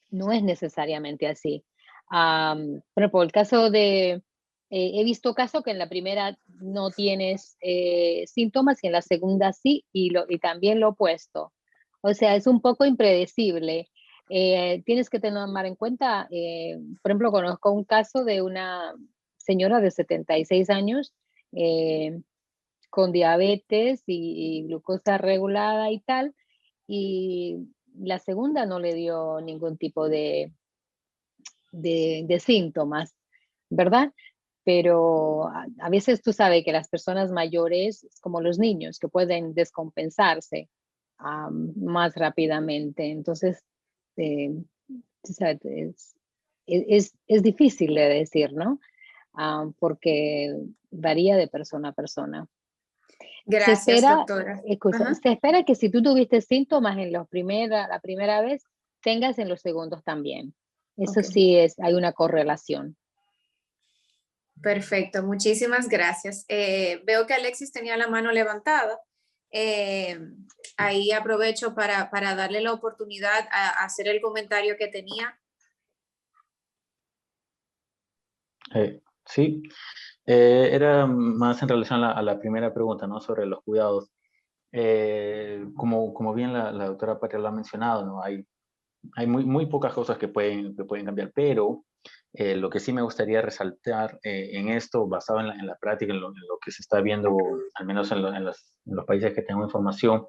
No es necesariamente así. Por ejemplo, el caso de, he visto casos que en la primera no tienes síntomas y en la segunda sí, y también lo opuesto. O sea, es un poco impredecible. tienes que tomar en cuenta, por ejemplo, conozco un caso de una señora de 76 años con diabetes y glucosa regulada y tal, y la segunda no le dio ningún tipo de síntomas, ¿verdad? Pero a veces tú sabes que las personas mayores, como los niños, que pueden descompensarse más rápidamente. Entonces, eh, tú sabes, es difícil de decir, ¿no? Porque varía de persona a persona. Se Gracias, espera, doctora. escucha, Ajá. se espera que si tú tuviste síntomas en la primera vez, tengas en los segundos también. Eso Ok, sí hay una correlación. perfecto. Muchísimas gracias. Veo que Alexis tenía la mano levantada. Eh, Ahí aprovecho para darle la oportunidad a hacer el comentario que tenía. Sí, era más en relación a la primera pregunta, ¿no? Sobre los cuidados. Como bien la doctora Patria lo ha mencionado, ¿no? Hay muy pocas cosas que pueden cambiar, pero lo que sí me gustaría resaltar en esto, basado en la práctica, en lo que se está viendo, al menos en los países que tengo información,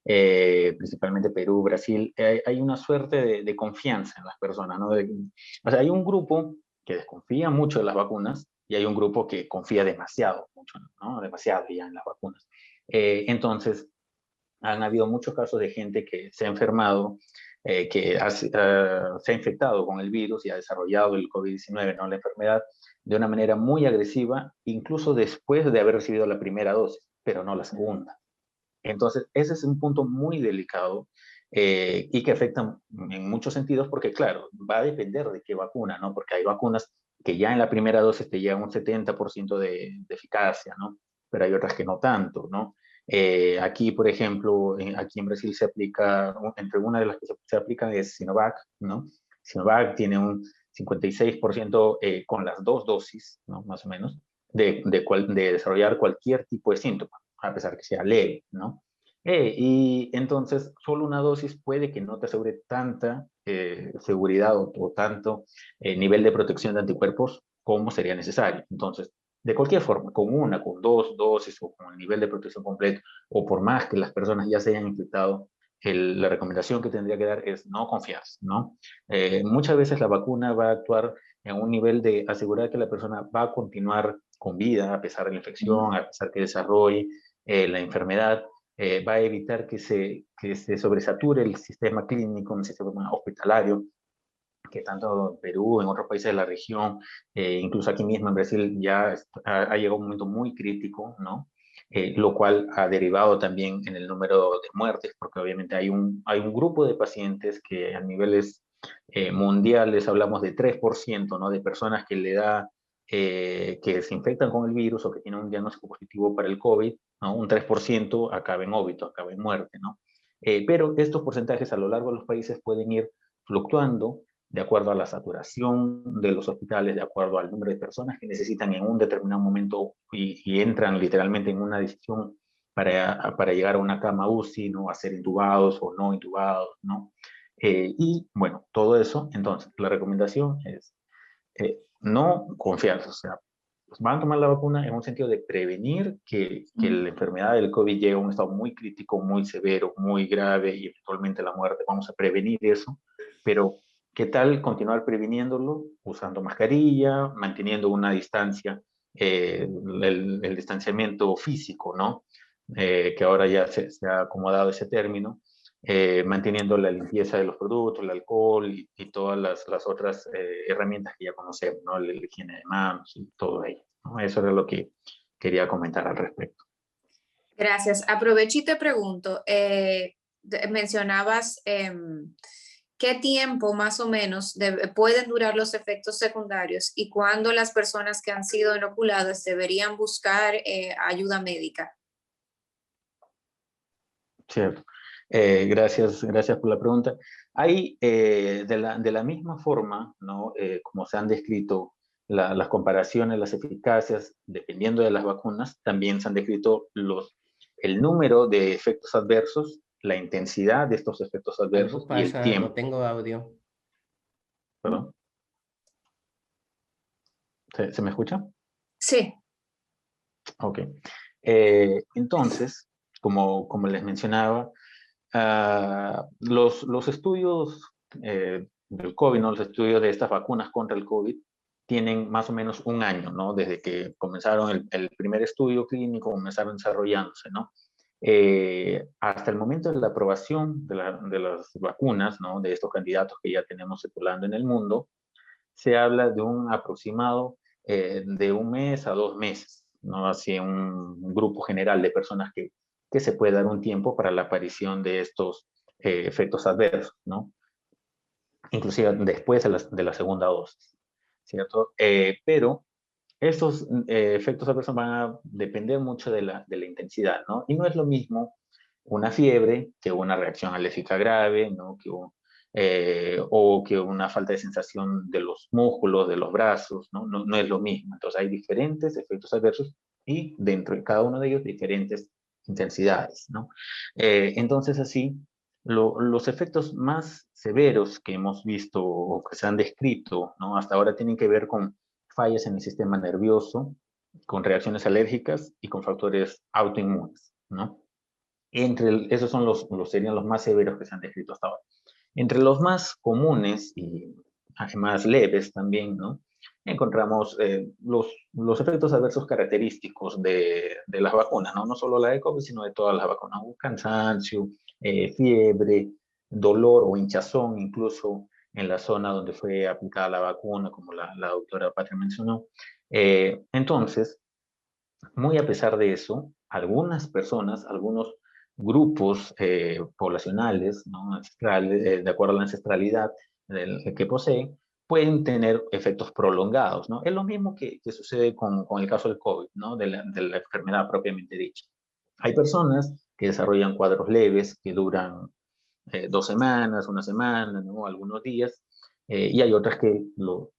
principalmente Perú, Brasil, hay una suerte de confianza en las personas, ¿no? O sea, hay un grupo que desconfía mucho de las vacunas y hay un grupo que confía demasiado, mucho, ¿no? Demasiado ya en las vacunas. Entonces, han habido muchos casos de gente que se ha enfermado, se ha infectado con el virus y ha desarrollado el COVID-19, ¿no? La enfermedad de una manera muy agresiva, incluso después de haber recibido la primera dosis, pero no la segunda. Entonces, ese es un punto muy delicado y que afecta en muchos sentidos porque, claro, va a depender de qué vacuna, ¿no? Porque hay vacunas que ya en la primera dosis te llegan un 70% de eficacia, ¿no? Pero hay otras que no tanto, ¿no? Aquí, por ejemplo, aquí en Brasil se aplica, entre una de las que se aplican es Sinovac, ¿no? Sinovac tiene un 56% con las dos dosis, ¿no? Más o menos, de desarrollar cualquier tipo de síntoma, a pesar que sea leve, ¿no? Y entonces, solo una dosis puede que no te asegure tanta seguridad o tanto nivel de protección de anticuerpos como sería necesario. Entonces, de cualquier forma, con dos dosis o con el nivel de protección completo, o por más que las personas ya se hayan infectado, la recomendación que tendría que dar es no confiar, ¿no? Muchas veces la vacuna va a actuar en un nivel de asegurar que la persona va a continuar con vida a pesar de la infección, a pesar que desarrolle la enfermedad, va a evitar que se sobresature el sistema clínico, el sistema hospitalario, que tanto en Perú, en otros países de la región, incluso aquí mismo en Brasil, ya ha llegado un momento muy crítico, ¿no? Lo cual ha derivado también en el número de muertes, porque obviamente hay un grupo de pacientes que a niveles mundiales hablamos de 3%, ¿no? De personas que le da, que se infectan con el virus o que tienen un diagnóstico positivo para el COVID, ¿no? Un 3% acaba en óbito, acaba en muerte, ¿no? Pero estos porcentajes a lo largo de los países pueden ir fluctuando de acuerdo a la saturación de los hospitales, de acuerdo al número de personas que necesitan en un determinado momento y entran literalmente en una decisión para llegar a una cama UCI, ¿no? A ser intubados o no intubados, ¿no? Y bueno, todo eso, entonces, la recomendación es no confiar, o sea, van a tomar la vacuna en un sentido de prevenir que la enfermedad del COVID llegue a un estado muy crítico, muy severo, muy grave y eventualmente la muerte. Vamos a prevenir eso, pero ¿qué tal continuar previniéndolo usando mascarilla, manteniendo una distancia, el distanciamiento físico, ¿no? Que ahora ya se ha acomodado ese término, manteniendo la limpieza de los productos, el alcohol y todas las otras herramientas que ya conocemos, ¿no? La higiene de manos y todo ello, ¿no? Eso era lo que quería comentar al respecto. Gracias. Aprovecho y te pregunto, mencionabas qué tiempo más o menos pueden durar los efectos secundarios y cuándo las personas que han sido inoculadas deberían buscar ayuda médica. Cierto. Gracias por la pregunta. Hay, de la misma forma, ¿no? Como se han descrito las comparaciones, las eficacias, dependiendo de las vacunas, también se han descrito el número de efectos adversos la intensidad de estos efectos adversos y el tiempo. No tengo audio. ¿Perdón? ¿Se me escucha? Sí. Ok. Entonces, como les mencionaba, los estudios del COVID, ¿no? Los estudios de estas vacunas contra el COVID tienen más o menos un año, ¿no? Desde que comenzaron el primer estudio clínico, comenzaron desarrollándose, ¿no? Hasta el momento de la aprobación de las vacunas, ¿no? De estos candidatos que ya tenemos circulando en el mundo, se habla de un aproximado de 1 mes a 2 meses, ¿no? Hacia un grupo general de personas que se puede dar un tiempo para la aparición de estos efectos adversos, ¿no? Inclusive después de la segunda dosis, ¿cierto? Pero estos efectos adversos van a depender mucho de la intensidad, ¿no? Y no es lo mismo una fiebre que una reacción alérgica grave, ¿no? O que una falta de sensación de los músculos, de los brazos, ¿no? No es lo mismo. Entonces hay diferentes efectos adversos y dentro de cada uno de ellos diferentes intensidades, ¿no? Entonces así, los efectos más severos que hemos visto o que se han descrito, ¿no? Hasta ahora tienen que ver con fallas en el sistema nervioso, con reacciones alérgicas y con factores autoinmunes, ¿no? Esos son serían los más severos que se han descrito hasta ahora. Entre los más comunes y más leves también, ¿no? Encontramos los efectos adversos característicos de las vacunas, ¿no? No solo la de COVID, sino de todas las vacunas. Cansancio, fiebre, dolor o hinchazón, incluso en la zona donde fue aplicada la vacuna, como la doctora Patria mencionó. Entonces, muy a pesar de eso, algunas personas, algunos grupos poblacionales, ¿no? Ancestrales, de acuerdo a la ancestralidad que poseen, pueden tener efectos prolongados, ¿no? Es lo mismo que sucede con el caso del COVID, ¿no? De la enfermedad propiamente dicha. Hay personas que desarrollan cuadros leves que duran 2 semanas, 1 semana, ¿no? Algunos días, y hay otras que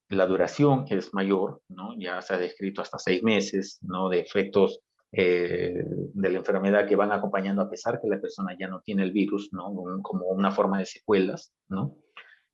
la duración es mayor, ¿no? Ya se ha descrito hasta 6 meses, ¿no? De efectos de la enfermedad que van acompañando a pesar que la persona ya no tiene el virus, ¿no? Como una forma de secuelas, ¿no?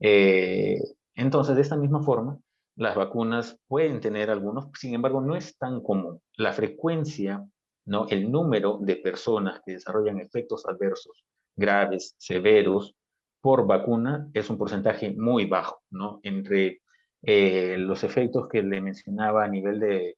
Eh, entonces, de esta misma forma, las vacunas pueden tener algunos, sin embargo, no es tan común. La frecuencia, ¿no? El número de personas que desarrollan efectos adversos graves, severos, por vacuna es un porcentaje muy bajo, ¿no? Entre los efectos que le mencionaba a nivel de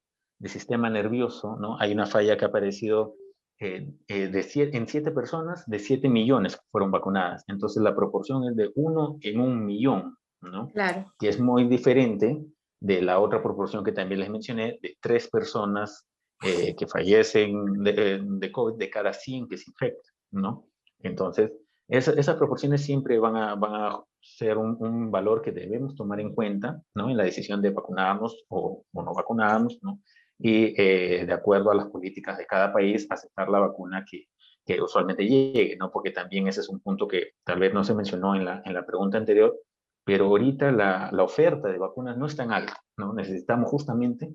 sistema nervioso, ¿no? Hay una falla que ha aparecido en 7 personas, de 7 millones que fueron vacunadas. Entonces la proporción es de 1 en 1 millón, ¿no? Claro. Que es muy diferente de la otra proporción que también les mencioné, de 3 personas que fallecen de COVID de cada 100 que se infectan, ¿no? Entonces, esas proporciones siempre van a ser un valor que debemos tomar en cuenta, ¿no? En la decisión de vacunarnos o no vacunarnos, ¿no? Y de acuerdo a las políticas de cada país, aceptar la vacuna que usualmente llegue, ¿no? Porque también ese es un punto que tal vez no se mencionó en la pregunta anterior, pero ahorita la oferta de vacunas no es tan alta, ¿no? Necesitamos justamente,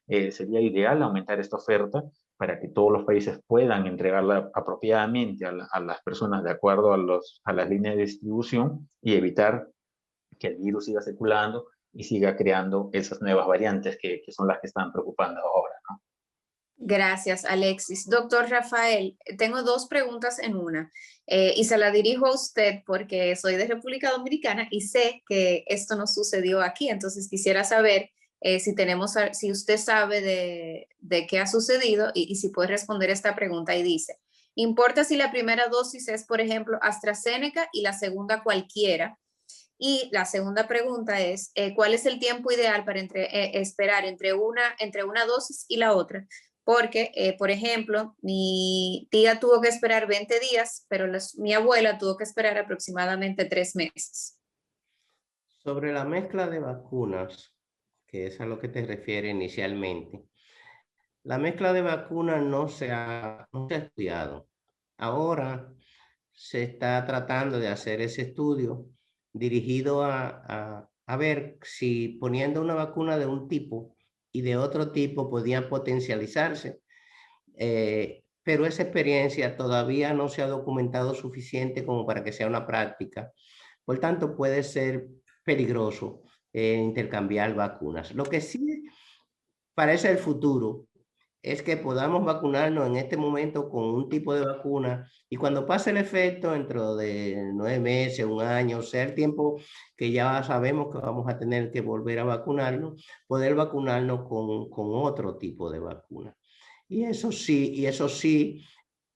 sería ideal aumentar esta oferta para que todos los países puedan entregarla apropiadamente a las personas de acuerdo a las líneas de distribución y evitar que el virus siga circulando y siga creando esas nuevas variantes que son las que están preocupando ahora, ¿no? Gracias, Alexis. Doctor Rafael, tengo 2 preguntas en una y se la dirijo a usted porque soy de República Dominicana y sé que esto no sucedió aquí, entonces quisiera saber si usted sabe de qué ha sucedido y si puede responder esta pregunta y dice, ¿importa si la primera dosis es, por ejemplo, AstraZeneca y la segunda cualquiera? Y la segunda pregunta es, ¿cuál es el tiempo ideal para esperar entre una dosis y la otra? Porque, por ejemplo, mi tía tuvo que esperar 20 días, pero mi abuela tuvo que esperar aproximadamente 3 meses. Sobre la mezcla de vacunas, que es a lo que te refiere inicialmente, la mezcla de vacunas no se ha estudiado. Ahora se está tratando de hacer ese estudio dirigido a ver si poniendo una vacuna de un tipo y de otro tipo podían potencializarse. pero esa experiencia todavía no se ha documentado suficiente como para que sea una práctica. Por tanto, puede ser peligroso intercambiar vacunas. Lo que sí parece el futuro es que podamos vacunarnos en este momento con un tipo de vacuna y cuando pase el efecto dentro de 9 meses, un año, sea el tiempo que ya sabemos que vamos a tener que volver a vacunarnos, poder vacunarnos con otro tipo de vacuna. Y eso sí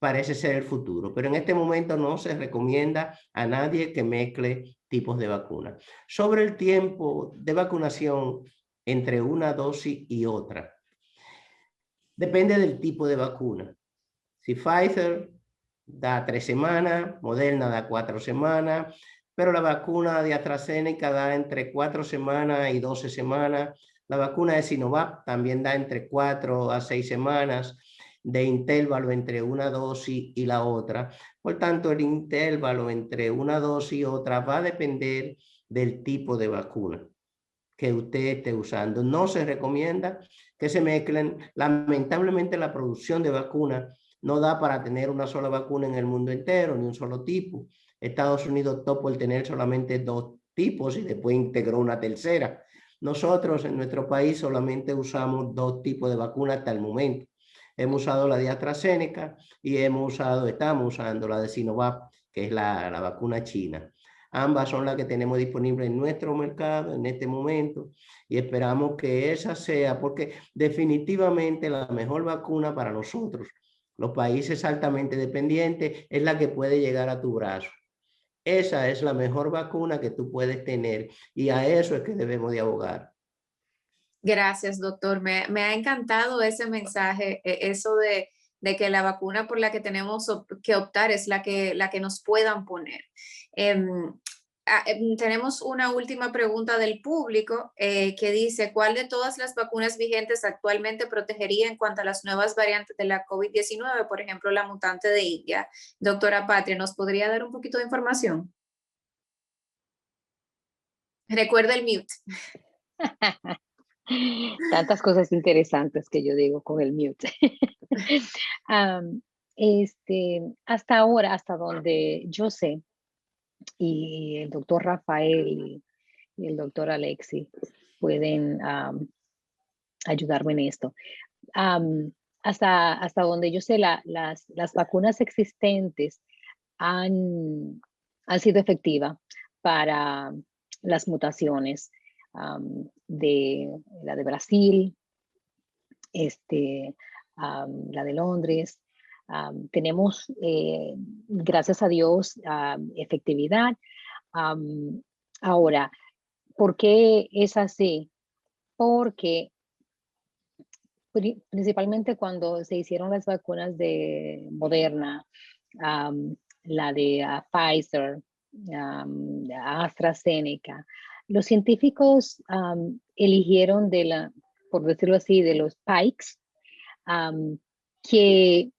parece ser el futuro, pero en este momento no se recomienda a nadie que mezcle tipos de vacuna. Sobre el tiempo de vacunación entre una dosis y otra, depende del tipo de vacuna. Si Pfizer da 3 semanas, Moderna da 4 semanas, pero la vacuna de AstraZeneca da entre 4 semanas y 12 semanas. La vacuna de Sinovac también da entre 4 a 6 semanas de intervalo entre una dosis y la otra. Por tanto, el intervalo entre una dosis y otra va a depender del tipo de vacuna que usted esté usando. No se recomienda que se mezclen. Lamentablemente, la producción de vacunas no da para tener una sola vacuna en el mundo entero, ni un solo tipo. Estados Unidos optó por tener solamente 2 tipos y después integró una tercera. Nosotros en nuestro país solamente usamos 2 tipos de vacunas hasta el momento. Hemos usado la de AstraZeneca y estamos usando la de Sinovac, que es la vacuna china. Ambas son las que tenemos disponibles en nuestro mercado en este momento y esperamos que esa sea, porque definitivamente la mejor vacuna para nosotros, los países altamente dependientes, es la que puede llegar a tu brazo. Esa es la mejor vacuna que tú puedes tener y a eso es que debemos de abogar. Gracias, doctor. Me ha encantado ese mensaje, eso de que la vacuna por la que tenemos que optar es la que nos puedan poner. Tenemos una última pregunta del público que dice, ¿cuál de todas las vacunas vigentes actualmente protegería en cuanto a las nuevas variantes de la COVID-19, por ejemplo, la mutante de India? Doctora Patria, ¿nos podría dar un poquito de información? Recuerda el mute. Tantas cosas interesantes que yo digo con el mute. Hasta ahora, hasta donde yo sé, y el doctor Rafael y el doctor Alexi pueden ayudarme en esto. Hasta donde yo sé, las vacunas existentes han sido efectivas para las mutaciones de la de Brasil, la de Londres. Tenemos, gracias a Dios, efectividad. Ahora, ¿por qué es así? Porque principalmente cuando se hicieron las vacunas de Moderna, la de Pfizer, AstraZeneca, los científicos eligieron por decirlo así, de los spikes que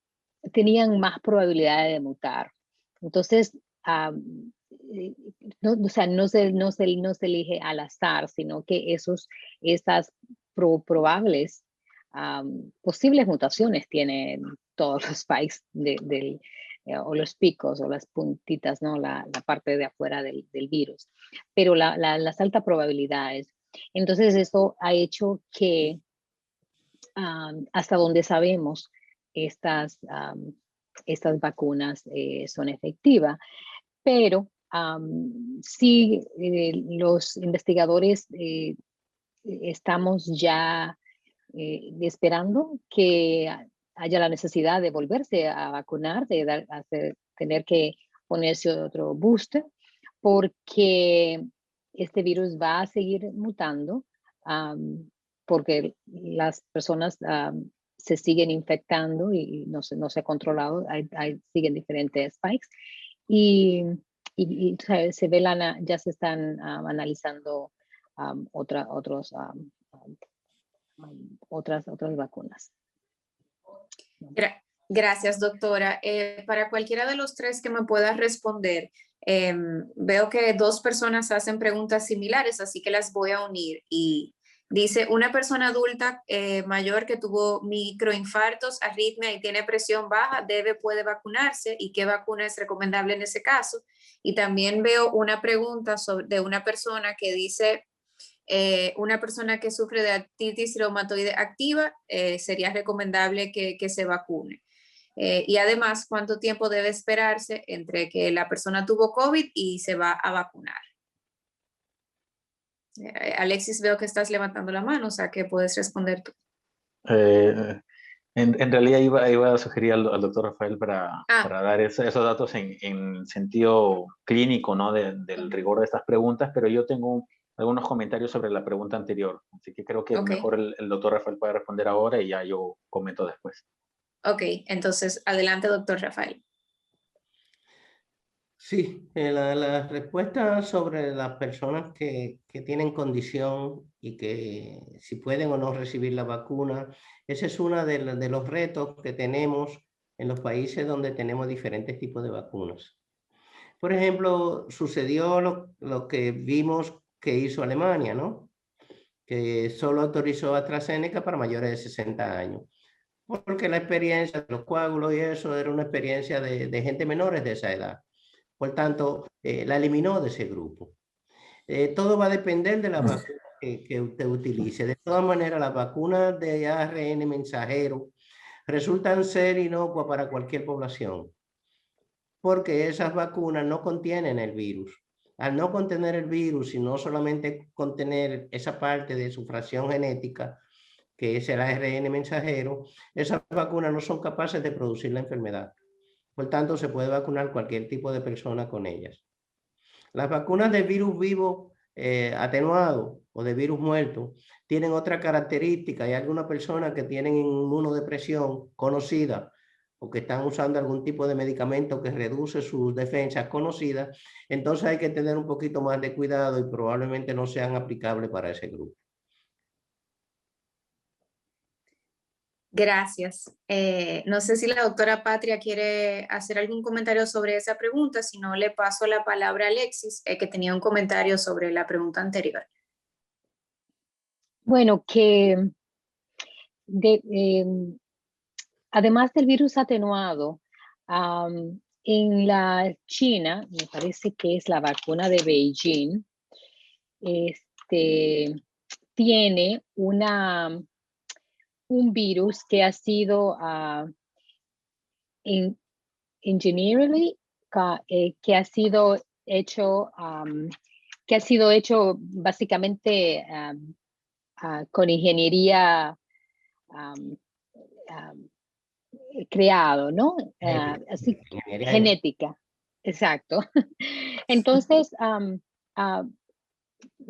tenían más probabilidad de mutar. Entonces, no se elige al azar, sino que estas probables posibles mutaciones tienen todos los spikes o los picos o las puntitas, ¿no? La parte de afuera del virus, pero las altas probabilidades. Entonces, esto ha hecho que hasta donde sabemos estas vacunas son efectivas, pero sí los investigadores estamos ya esperando que haya la necesidad de volverse a vacunar, tener que ponerse otro booster, porque este virus va a seguir mutando, porque las personas se siguen infectando y no se ha controlado, siguen diferentes spikes y se ve ya se están analizando otras vacunas. Gracias, doctora. Para cualquiera de los tres que me pueda responder, veo que 2 personas hacen preguntas similares, así que las voy a unir y Dice, una persona adulta mayor que tuvo microinfartos, arritmia y tiene presión baja, puede vacunarse, y qué vacuna es recomendable en ese caso. Y también veo una pregunta de una persona que dice, una persona que sufre de artritis reumatoide activa, sería recomendable que se vacune. Y además, ¿cuánto tiempo debe esperarse entre que la persona tuvo COVID y se va a vacunar? Alexis, veo que estás levantando la mano, o sea que puedes responder tú. En realidad iba a sugerir al doctor Rafael para dar esos datos en sentido clínico, ¿no? Del rigor de estas preguntas, pero yo tengo algunos comentarios sobre la pregunta anterior, así que creo que mejor el doctor Rafael puede responder ahora y ya yo comento después. Ok, entonces adelante, doctor Rafael. Sí, la respuesta sobre las personas que tienen condición y que si pueden o no recibir la vacuna, ese es uno de los retos que tenemos en los países donde tenemos diferentes tipos de vacunas. Por ejemplo, sucedió lo que vimos que hizo Alemania, ¿no? Que solo autorizó AstraZeneca para mayores de 60 años, porque la experiencia de los coágulos y eso era una experiencia de gente menores de esa edad. Por tanto, la eliminó de ese grupo. Todo va a depender de la vacuna que usted utilice. De todas maneras, las vacunas de ARN mensajero resultan ser inocuas para cualquier población, porque esas vacunas no contienen el virus. Al no contener el virus y no solamente contener esa parte de su fracción genética, que es el ARN mensajero, esas vacunas no son capaces de producir la enfermedad. Por tanto, se puede vacunar cualquier tipo de persona con ellas. Las vacunas de virus vivo atenuado o de virus muerto tienen otra característica. Hay algunas personas que tienen inmunodepresión conocida o que están usando algún tipo de medicamento que reduce sus defensas conocidas. Entonces hay que tener un poquito más de cuidado y probablemente no sean aplicables para ese grupo. Gracias. No sé si la doctora Patria quiere hacer algún comentario sobre esa pregunta, si no le paso la palabra a Alexis, que tenía un comentario sobre la pregunta anterior. Bueno, que además del virus atenuado, en la China, me parece que es la vacuna de Beijing, tiene un virus que ha sido engineeringly, que ha sido hecho básicamente con ingeniería creado, ¿no? Así, genética, exacto. Entonces,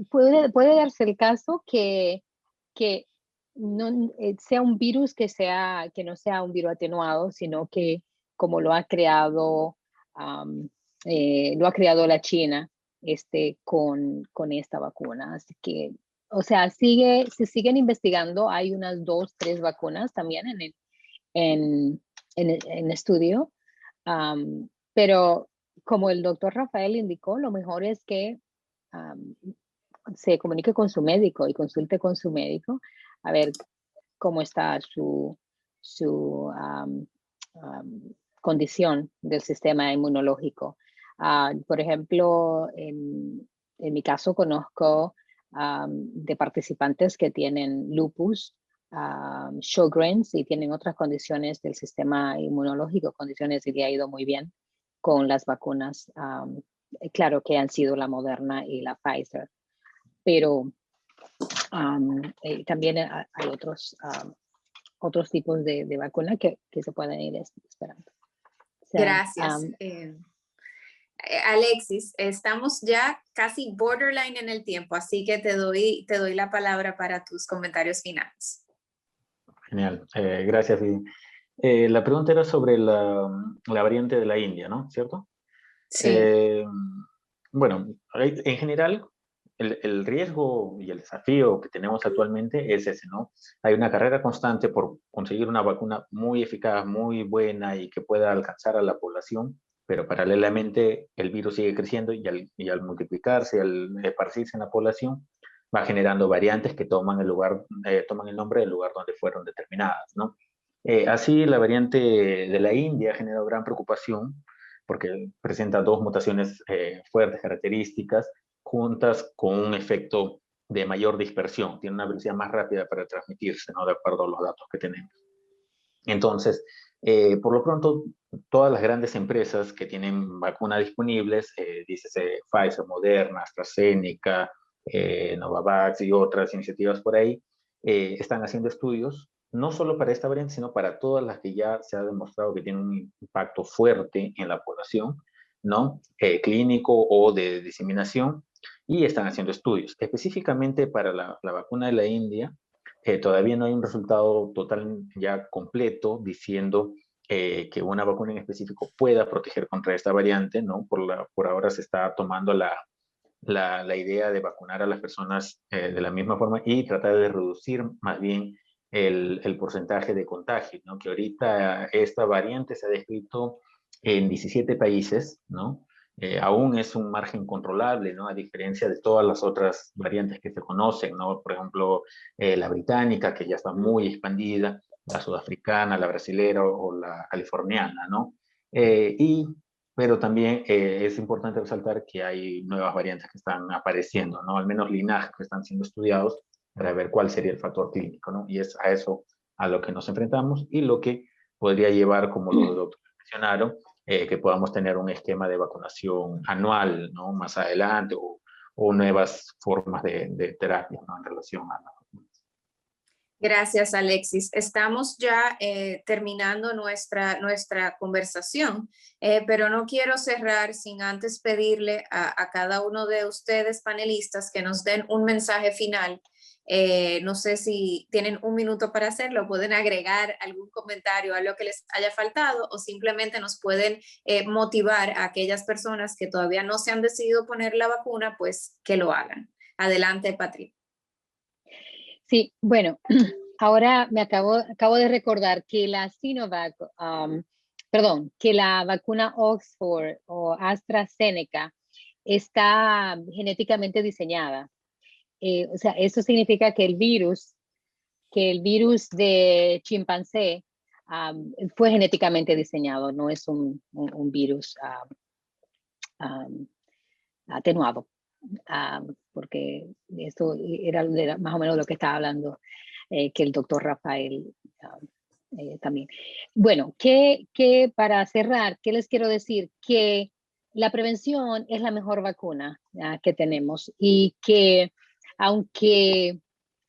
puede darse el caso que no sea un virus que no sea un virus atenuado, sino que como lo ha creado la China con esta vacuna. Así que, o sea, se siguen investigando. Hay unas 2, 3 vacunas también en estudio, pero como el doctor Rafael indicó, lo mejor es que se comunique con su médico y consulte con su médico a ver cómo está su condición del sistema inmunológico. Por ejemplo, en mi caso conozco de participantes que tienen lupus, Sjögren's y tienen otras condiciones del sistema inmunológico, condiciones y le ha ido muy bien con las vacunas, claro que han sido la Moderna y la Pfizer, pero también hay otros tipos de vacuna que se pueden ir esperando. O sea, gracias. Alexis, estamos ya casi borderline en el tiempo, así que te doy la palabra para tus comentarios finales. Genial, gracias. La pregunta era sobre la variante de la India, ¿no? ¿Cierto? Sí. Bueno, en general, el riesgo y el desafío que tenemos actualmente es ese, ¿no? Hay una carrera constante por conseguir una vacuna muy eficaz, muy buena y que pueda alcanzar a la población, pero paralelamente el virus sigue creciendo y al multiplicarse, al esparcirse en la población, va generando variantes que toman el nombre del lugar donde fueron determinadas, ¿no? Así, la variante de la India ha generado gran preocupación porque presenta dos mutaciones fuertes, características, juntas con un efecto de mayor dispersión. Tiene una velocidad más rápida para transmitirse, ¿no? De acuerdo a los datos que tenemos. Entonces, por lo pronto, todas las grandes empresas que tienen vacunas disponibles, dícese Pfizer, Moderna, AstraZeneca, Novavax y otras iniciativas por ahí, están haciendo estudios, no solo para esta variante, sino para todas las que ya se ha demostrado que tienen un impacto fuerte en la población, ¿no? Clínico o de diseminación, y están haciendo estudios. Específicamente para la vacuna de la India, todavía no hay un resultado total ya completo diciendo que una vacuna en específico pueda proteger contra esta variante, ¿no? Por ahora se está tomando la idea de vacunar a las personas de la misma forma y tratar de reducir más bien el porcentaje de contagio, ¿no? Que ahorita esta variante se ha descrito en 17 países, ¿no? Aún es un margen controlable, ¿no? A diferencia de todas las otras variantes que se conocen, ¿no? Por ejemplo, la británica, que ya está muy expandida, la sudafricana, la brasilera o la californiana, ¿no? Pero también es importante resaltar que hay nuevas variantes que están apareciendo, ¿no? Al menos linajes que están siendo estudiados para ver cuál sería el factor clínico, ¿no? Y es a eso a lo que nos enfrentamos y lo que podría llevar, como los doctores mencionaron, que podamos tener un esquema de vacunación anual, ¿no? Más adelante o nuevas formas de terapia, ¿no? En relación a la vacuna. Gracias, Alexis. Estamos ya terminando nuestra conversación, pero no quiero cerrar sin antes pedirle a cada uno de ustedes, panelistas, que nos den un mensaje final. No sé si tienen un minuto para hacerlo, pueden agregar algún comentario a lo que les haya faltado o simplemente nos pueden motivar a aquellas personas que todavía no se han decidido poner la vacuna, pues que lo hagan. Adelante, Patri. Sí, bueno, ahora me acabo de recordar que la Sinovac, que la vacuna Oxford o AstraZeneca está genéticamente diseñada. O sea, eso significa que el virus de chimpancé fue genéticamente diseñado, no es un virus atenuado. Porque esto era más o menos lo que estaba hablando que el doctor Rafael también. Bueno, que para cerrar, ¿qué les quiero decir? Que la prevención es la mejor vacuna que tenemos y que aunque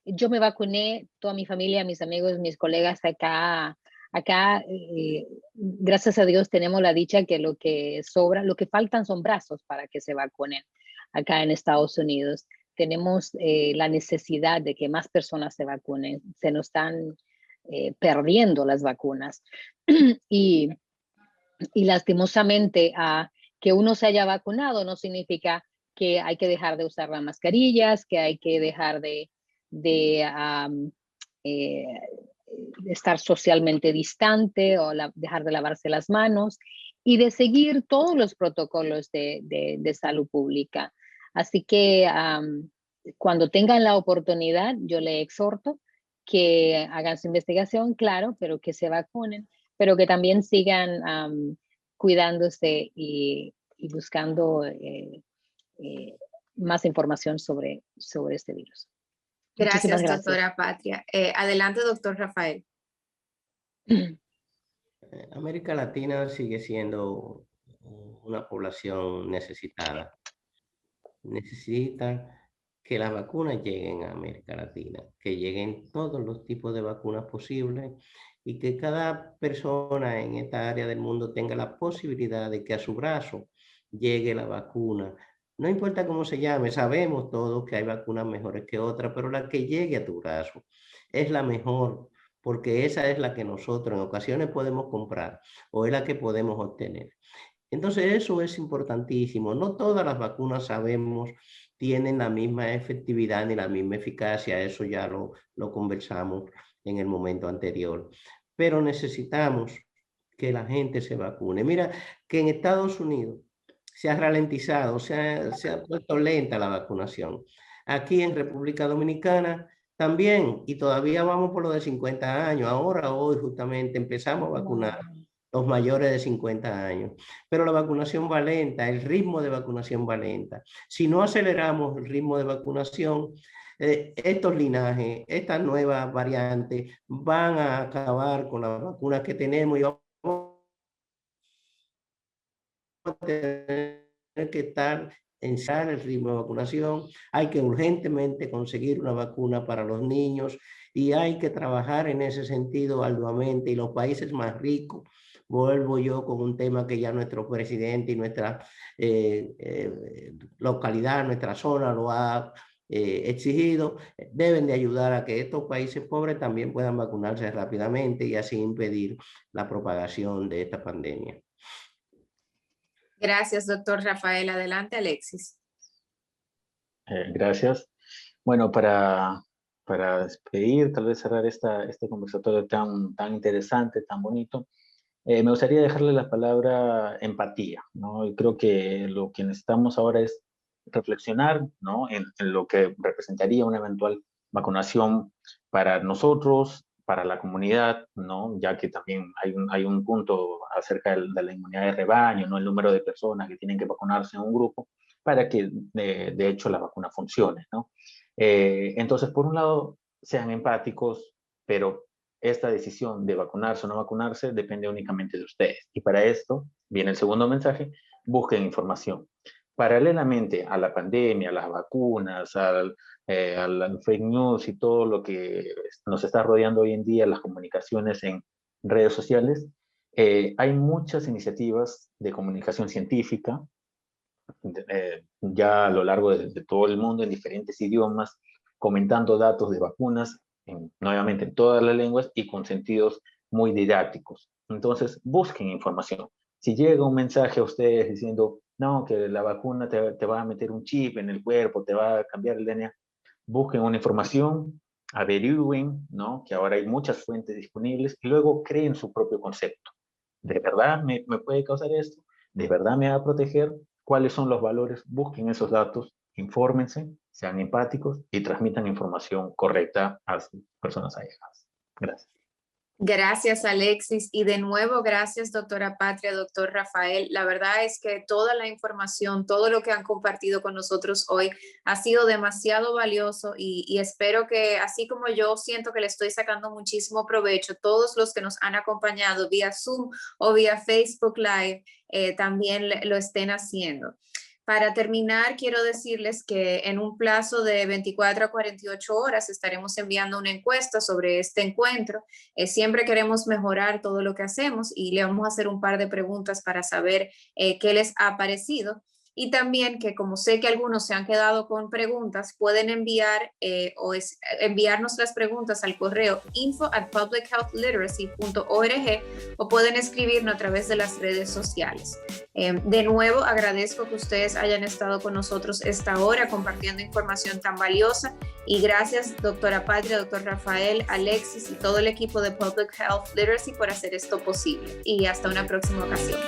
yo me vacuné, toda mi familia, mis amigos, mis colegas acá, gracias a Dios tenemos la dicha que lo que sobra, lo que faltan son brazos para que se vacunen. Acá en Estados Unidos tenemos la necesidad de que más personas se vacunen. Se nos están perdiendo las vacunas y lastimosamente que uno se haya vacunado no significa que hay que dejar de usar las mascarillas, que hay que dejar de estar socialmente distante o dejar de lavarse las manos y de seguir todos los protocolos de salud pública. Así que cuando tengan la oportunidad, yo le exhorto que hagan su investigación, claro, pero que se vacunen, pero que también sigan cuidándose y buscando más información sobre este virus. Gracias, doctora Patria. Adelante, doctor Rafael. América Latina sigue siendo una población necesitada. Necesita que las vacunas lleguen a América Latina, que lleguen todos los tipos de vacunas posibles y que cada persona en esta área del mundo tenga la posibilidad de que a su brazo llegue la vacuna. No importa cómo se llame, sabemos todos que hay vacunas mejores que otras, pero la que llegue a tu brazo es la mejor, porque esa es la que nosotros en ocasiones podemos comprar o es la que podemos obtener. Entonces eso es importantísimo. No todas las vacunas sabemos tienen la misma efectividad ni la misma eficacia. Eso ya lo conversamos en el momento anterior. Pero necesitamos que la gente se vacune. Mira que en Estados Unidos se ha ralentizado, se ha puesto lenta la vacunación. Aquí en República Dominicana también, y todavía vamos por lo de 50 años. Ahora, hoy justamente empezamos a vacunar los mayores de 50 años. Pero la vacunación va lenta, el ritmo de vacunación va lenta. Si no aceleramos el ritmo de vacunación, estos linajes, estas nuevas variantes van a acabar con las vacunas que tenemos y vamos a tener que estar en el ritmo de vacunación. Hay que urgentemente conseguir una vacuna para los niños y hay que trabajar en ese sentido arduamente. Y los países más ricos, vuelvo yo con un tema que ya nuestro presidente y nuestra localidad, nuestra zona lo ha exigido, deben de ayudar a que estos países pobres también puedan vacunarse rápidamente y así impedir la propagación de esta pandemia. Gracias, doctor Rafael. Adelante, Alexis. Gracias. Bueno, para despedir, tal vez cerrar este conversatorio tan interesante, tan bonito, me gustaría dejarle la palabra empatía, ¿no? Y creo que lo que necesitamos ahora es reflexionar, ¿no? En lo que representaría una eventual vacunación para nosotros, para la comunidad, ¿no? Ya que también hay un punto acerca de la inmunidad de rebaño, ¿no? El número de personas que tienen que vacunarse en un grupo para que, de hecho, la vacuna funcione, ¿no? Entonces, por un lado, sean empáticos, pero esta decisión de vacunarse o no vacunarse depende únicamente de ustedes. Y para esto, viene el segundo mensaje, busquen información. Paralelamente a la pandemia, a las vacunas, al fake news y todo lo que nos está rodeando hoy en día, las comunicaciones en redes sociales, hay muchas iniciativas de comunicación científica, ya a lo largo de todo el mundo, en diferentes idiomas, comentando datos de vacunas, nuevamente en todas las lenguas y con sentidos muy didácticos. Entonces, busquen información. Si llega un mensaje a ustedes diciendo, no, que la vacuna te va a meter un chip en el cuerpo, te va a cambiar el DNA, busquen una información, averigüen, ¿no? Que ahora hay muchas fuentes disponibles y luego creen su propio concepto. ¿De verdad me puede causar esto? ¿De verdad me va a proteger? ¿Cuáles son los valores? Busquen esos datos, infórmense, sean empáticos y transmitan información correcta a sus personas allegadas. Gracias. Gracias, Alexis. Y de nuevo, gracias, doctora Patria, doctor Rafael. La verdad es que toda la información, todo lo que han compartido con nosotros hoy ha sido demasiado valioso y espero que, así como yo siento que le estoy sacando muchísimo provecho, todos los que nos han acompañado vía Zoom o vía Facebook Live también lo estén haciendo. Para terminar, quiero decirles que en un plazo de 24 a 48 horas estaremos enviando una encuesta sobre este encuentro. Siempre queremos mejorar todo lo que hacemos y le vamos a hacer un par de preguntas para saber qué les ha parecido. Y también que como sé que algunos se han quedado con preguntas, pueden enviarnos las preguntas al correo info@publichealthliteracy.org o pueden escribirnos a través de las redes sociales. De nuevo, agradezco que ustedes hayan estado con nosotros esta hora compartiendo información tan valiosa y gracias, doctora Patria, doctor Rafael, Alexis y todo el equipo de Public Health Literacy por hacer esto posible. Y hasta una próxima ocasión.